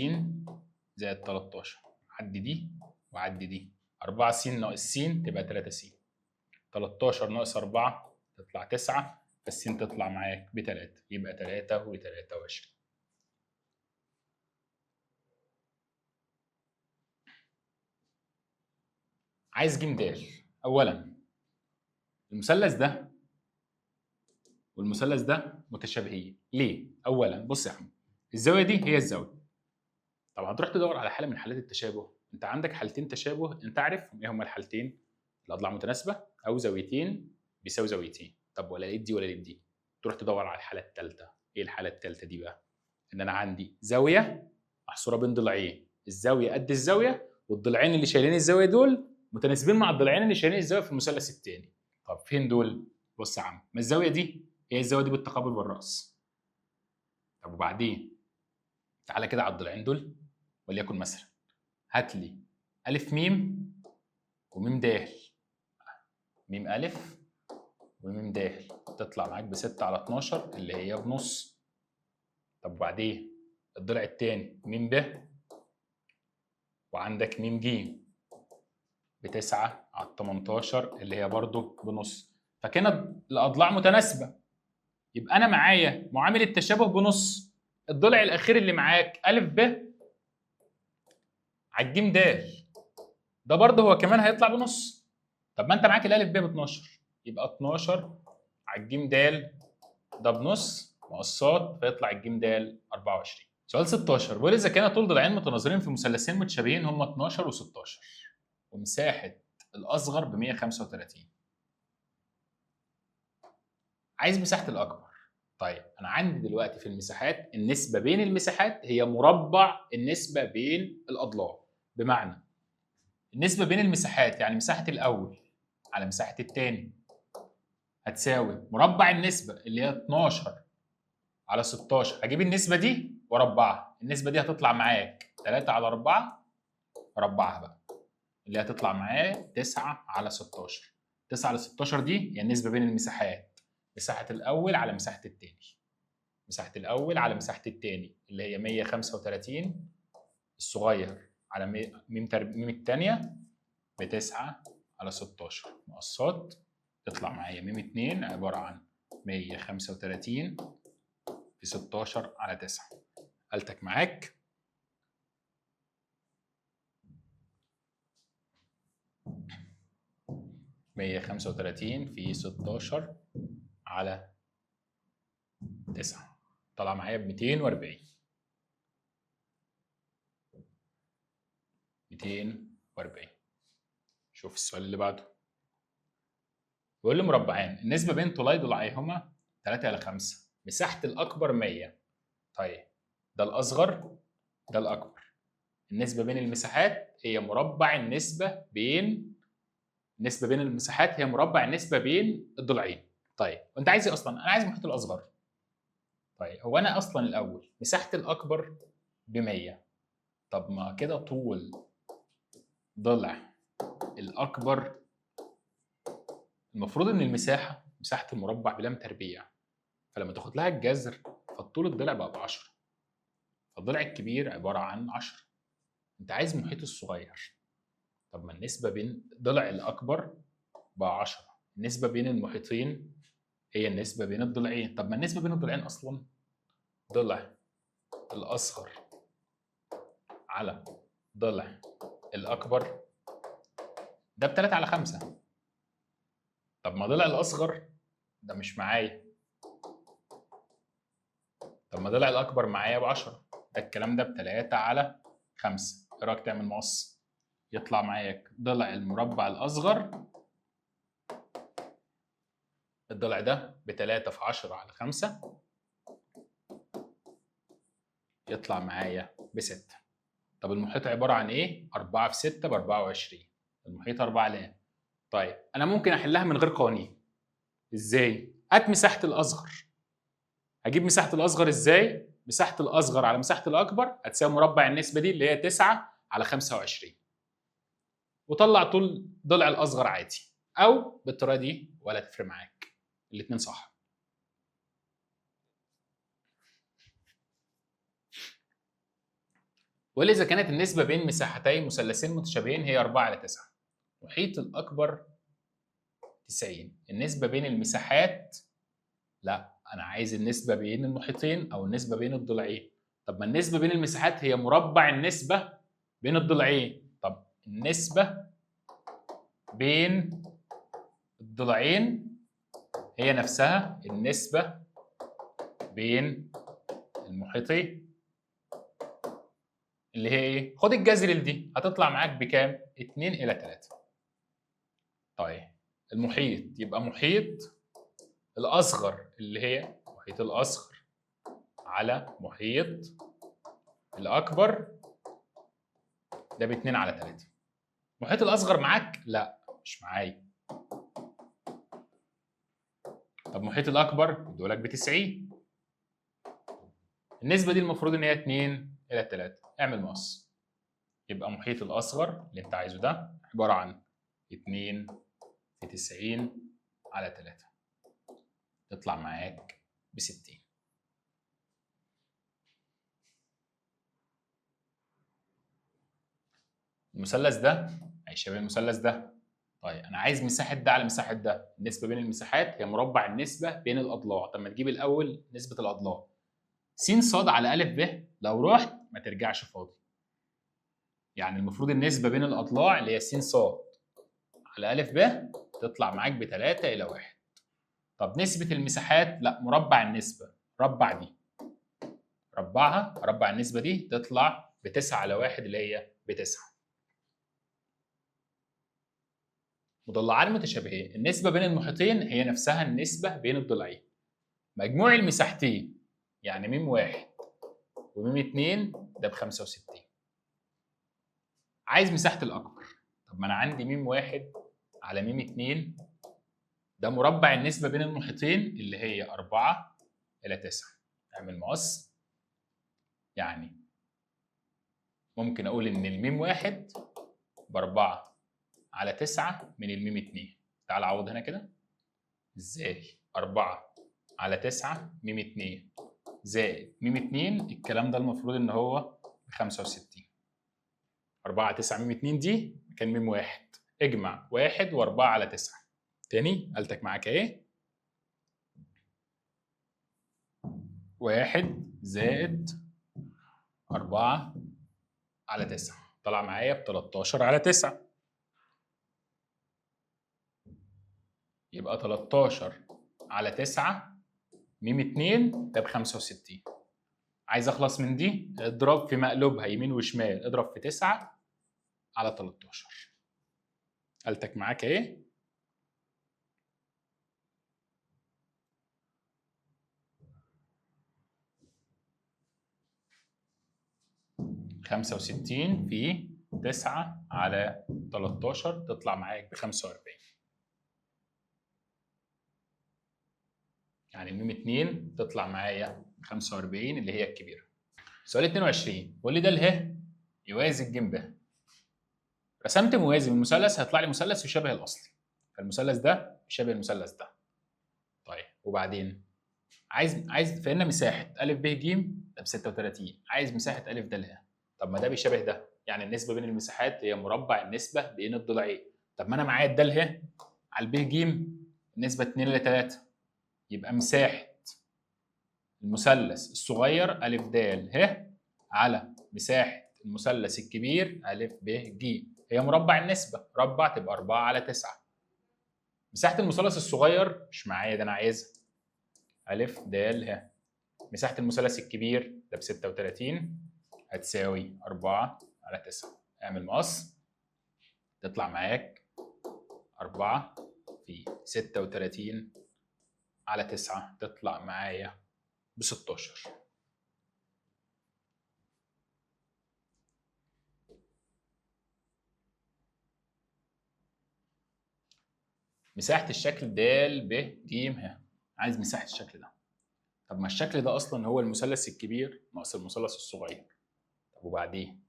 زائد 13، عدي دي وعدي دي، 4 س ناقص س تبقى 3 س، 13 ناقص 4 تطلع 9، فالس تطلع معاك ب 3، يبقى 3 و23. عايز ج د. اولا المثلث ده والمثلث ده متشابهين ليه؟ اولا بص يا احمد، الزاويه دي هي الزاويه. طب هتروح تدور على حاله من حالات التشابه، انت عندك حالتين تشابه انت عارفهم ايه هما الحالتين؟ الاضلاع متناسبه او زاويتين بيساوي زاويتين. طب ولا لقيت دي ولا لقيت دي، تروح تدور على الحاله الثالثه. ايه الحاله الثالثه دي بقى؟ ان انا عندي زاويه محصوره بين ضلعين، الزاويه قد الزاويه، والضلعين اللي شايلين الزاويه دول متناسبين مع الضلعين اللي شايلين الزاويه في المثلث الثاني. طب فين دول؟ بص يا عم، ما الزاويه دي هي الزاويه دي بالتقابل بالراس. طب وبعدين تعالى كده على الضلعين دول، وليكن مثلا هات لي ألف ميم وميم د. ميم ألف وميم د تطلع معاك ب6 على 12 اللي هي بنص. طب وبعدين الضلع التاني ميم ب، وعندك ميم ج ب9 على 18 اللي هي برضو بنص. فكده الأضلاع متناسبة، يبقى أنا معايا معامل التشابه بنص. الضلع الأخير اللي معاك ألف ب على الجيم د، ده برضه هو كمان هيطلع بنص. طب ما انت معاك الالف ب ب 12، يبقى 12 على الجيم د ده بنص مقصات، فيطلع الجيم د 24. سؤال 16 بيقول اذا كان طول ضلعين متناظرين في مثلثين متشابهين هم 12 و16 ومساحه الاصغر ب 135، عايز مساحه الاكبر. طيب انا عندي دلوقتي في المساحات النسبه بين المساحات هي مربع النسبه بين الاضلاع، بمعنى النسبة بين المساحات يعني مساحة الأول على مساحة التاني هتساوي مربع النسبة اللي هي 12 على 16. هجيب النسبة دي واربعها، النسبة دي هتطلع معاك 3 على 4 ربعها بقى اللي هتطلع معاك 9 على 16. 9 على 16 دي هي النسبة بين المساحات، مساحة الأول على مساحة التاني، مساحة الأول على مساحة التاني اللي هي 135 الصغير على ميم التانية ب9 على 16 مقصات، تطلع معايا ميم 2 عبارة عن 135 في 16 على 9. قالتك معاك 135 في 16 على 9 طلع معايا ب 240. 240. شوف السؤال اللي بعده، بيقول لي مربعين النسبة بين طولي ضلعيهما 3 على 5، مساحة الأكبر 100. طيب ده الأصغر ده الأكبر، النسبة بين المساحات هي مربع النسبة بين المساحات هي مربع النسبة بين الضلعين. طيب وأنت عايز إيه أصلا؟ أنا عايز محيط الأصغر. طيب هو أنا أصلا الأول مساحة الأكبر ب100، طب ما كده طول ضلع الأكبر المفروض إن المساحة مساحة المربع بلام تربيع، فلما تاخد لها الجذر فالطول الضلع بقى ب10، فالضلع الكبير عبارة عن 10. أنت عايز محيط الصغير، طب ما النسبة بين ضلع الأكبر ب10، النسبة بين المحيطين هي النسبة بين الضلعين. طب ما النسبة بين الضلعين أصلا ضلع الأصغر على ضلع الأكبر ده ب3 على 5. طب ما ضلع الأصغر ده مش معايا، طب ما ضلع الأكبر معايا ب10، ده الكلام ده ب3 على 5. إيه رأيك تعمل مقص؟ يطلع معاك ضلع المربع الأصغر. الضلع ده ب3 في 10 على 5 يطلع معايا ب6. طب المحيط عبارة عن إيه؟ 4 في 6 ب24. المحيط 4 لام. طيب أنا ممكن أحلها من غير قوانين. إزاي؟ هات مساحة الأصغر. هجيب مساحة الأصغر إزاي؟ مساحة الأصغر على مساحة الأكبر هتساوي مربع النسبة دي اللي هي 9 على 25. وطلع طول ضلع الأصغر عادي. أو بالطريقة دي ولا تفرق معاك. الاتنين صح. وإلا إذا كانت النسبة بين مساحتي مثلثين متشابهين هي 4 على 9. المحيط الأكبر 90. النسبة بين المساحات، لا أنا عايز النسبة بين المحيطين أو النسبة بين الضلعين. طب ما النسبة بين المساحات هي مربع النسبة بين الضلعين. طب النسبة بين الضلعين هي نفسها النسبة بين المحيطين اللي هي ايه؟ خد الجذر لدي هتطلع معاك بكام؟ 2 إلى 3. طيب المحيط يبقى محيط الأصغر اللي هي محيط الأصغر على محيط الأكبر ده ب2 على 3. المحيط الأصغر معاك؟ لا مش معايا. طب المحيط الأكبر بدولك ب90. النسبة دي المفروض إن هي 2 إلى 3. اعمل مقص. يبقى محيط الأصغر اللي أنت عايزه ده عبارة عن 2 في 90 على 3. تطلع معاك ب60. المثلث ده هيشابه المثلث ده. طيب انا عايز مساحه ده على مساحه ده. النسبه بين المساحات هي مربع النسبه بين الاضلاع. طب ما تجيب الاول نسبه الاضلاع. س ص على ا ب لو رحت ما ترجعش فاضي. يعني المفروض النسبه بين الاضلاع اللي هي س ص على ا ب تطلع معاك ب3 إلى 1. طب نسبه المساحات لا مربع النسبه. ربع دي ربعها. ربع النسبه دي تطلع ب9 على 1 اللي هي ب9. مضلعان متشابهين. النسبة بين المحيطين هي نفسها النسبة بين الضلعين. مجموع المساحتين يعني م واحد وم 2 ده ب65. عايز مساحة الأكبر. طب ما أنا عندي م واحد على م 2 ده مربع النسبة بين المحيطين اللي هي 4 إلى 9. اعمل مقص. يعني ممكن أقول إن الم واحد ب4 على 9 من الم 2. تعال عوض هنا كده. إزاي؟ 4 على 9 م 2 زائد م 2 الكلام ده المفروض ان هو ب 65. 4 على 9 م 2 دي كان م واحد. اجمع 1 و4 على 9. تاني قالتك معاك ايه؟ 1 زائد 4 على 9 طلع معايا ب 13 على 9. يبقى 13 على 9 م 2 ده ب 65. عايز اخلص من دي اضرب في مقلوبها يمين وشمال. اضرب في 9 على 13. قالتك معاك ايه؟ 65 في 9 على 13 تطلع معاك ب 45. يعني الميم 2 تطلع معايا ب 45 اللي هي الكبيره. سؤال 22 بيقول لي ده اله يوازي الجيم ب. رسمت موازي من المثلث هيطلع لي مثلث يشابه الاصلي. فالمثلث ده يشابه المثلث ده. طيب وبعدين عايز فهمنا مساحه ا ب ج ده ب 36. عايز مساحه ا د ه. طب ما ده بيشابه ده. يعني النسبه بين المساحات هي مربع النسبه بين الضلعين. طب ما انا معايا الد ه على الب ج النسبه 2 ل 3. يبقى مساحه المثلث الصغير ا د ه على مساحه المثلث الكبير ا ب ج هي مربع النسبه. ربع تبقى 4 على 9. مساحه المثلث الصغير مش معايا ده انا عايزها. ا د ه. مساحه المثلث الكبير ده ب 36 هتساوي 4 على 9. اعمل مقص. تطلع معاك 4 في 36 على 9 تطلع معايا ب 16. مساحة الشكل د ب ج ه. عايز مساحة الشكل ده. طب ما الشكل ده أصلا هو المثلث الكبير ناقص المثلث الصغير. طب وبعدين؟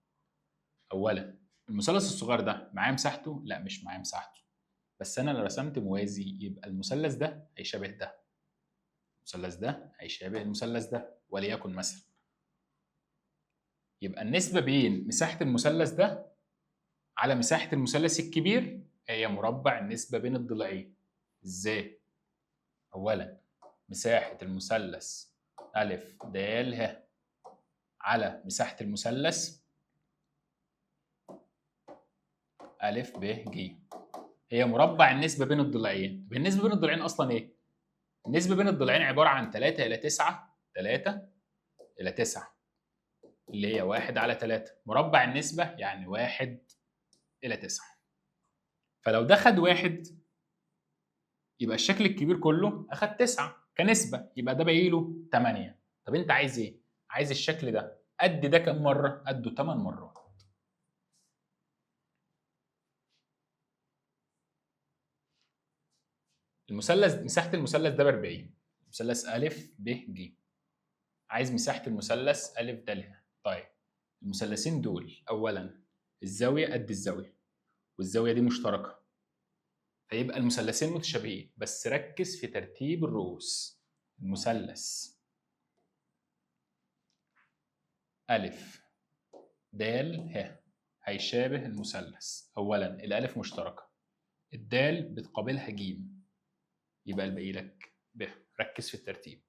أولا المثلث الصغير ده معاه مساحته؟ لا مش معاه مساحته. بس أنا لو رسمت موازي يبقى المثلث ده هيشابه ده. المثلث ده هيشابه المثلث ده وليكن مثلا. يبقى النسبة بين مساحة المثلث ده على مساحة المثلث الكبير هي مربع النسبة بين الضلعين. ازاي؟ أولا مساحة المثلث أ د ه على مساحة المثلث أ ب ج هي مربع النسبة بين الضلعين. طب النسبة بين الضلعين أصلا إيه؟ النسبة بين الضلعين عبارة عن 3 إلى 9 3 إلى 9 اللي هي 1 على 3. مربع النسبة يعني 1 إلى 9. فلو ده خد 1 يبقى الشكل الكبير كله أخد 9 كنسبة، يبقى ده باقي له 8. طب أنت عايز إيه؟ عايز الشكل ده قد ده كام مرة؟ قده 8 مرات. المثلث مساحة المثلث ده ب 40. مثلث أ ب ج. عايز مساحة المثلث أ د ه. طيب المثلثين دول أولا الزاوية قد الزاوية والزاوية دي مشتركة، فيبقى المثلثين متشابهين. بس ركز في ترتيب الرؤوس. المثلث أ د ه هيشابه المثلث. أولا الألف مشتركة، الدال بتقابلها ج، يبقى الباقي لك ب. ركز في الترتيب.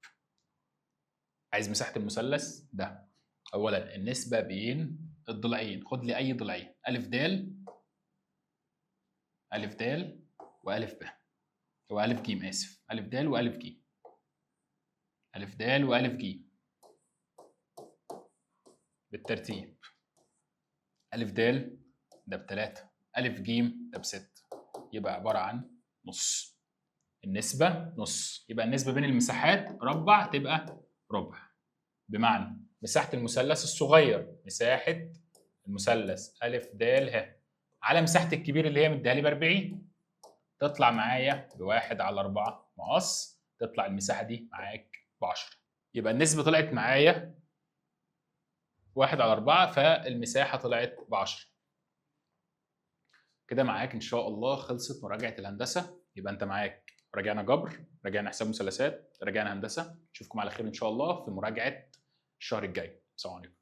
عايز مساحة المثلث ده. أولا النسبة بين الضلعين، خد لي أي ضلعين أ د وأ ب وأ ج. آسف أ د وأ ج. أ د وأ ج بالترتيب. أ د ده ب3، أ ج ده ب6، يبقى عبارة عن نص. النسبة نص، يبقى النسبة بين المساحات ربع تبقى ربع. بمعنى مساحة المثلث الصغير، مساحة المثلث أ د ه على مساحة الكبير اللي هي مديها لي ب 40 تطلع معايا ب1 على 4 مقص، تطلع المساحة دي معاك ب10. يبقى النسبة طلعت معايا 1 على 4 فالمساحة طلعت ب10. كده معاك إن شاء الله خلصت مراجعة الهندسة. يبقى أنت معاك راجعنا جبر، راجعنا حساب مثلثات، راجعنا هندسة. نشوفكم على خير إن شاء الله في مراجعة الشهر الجاي. السلام عليكم.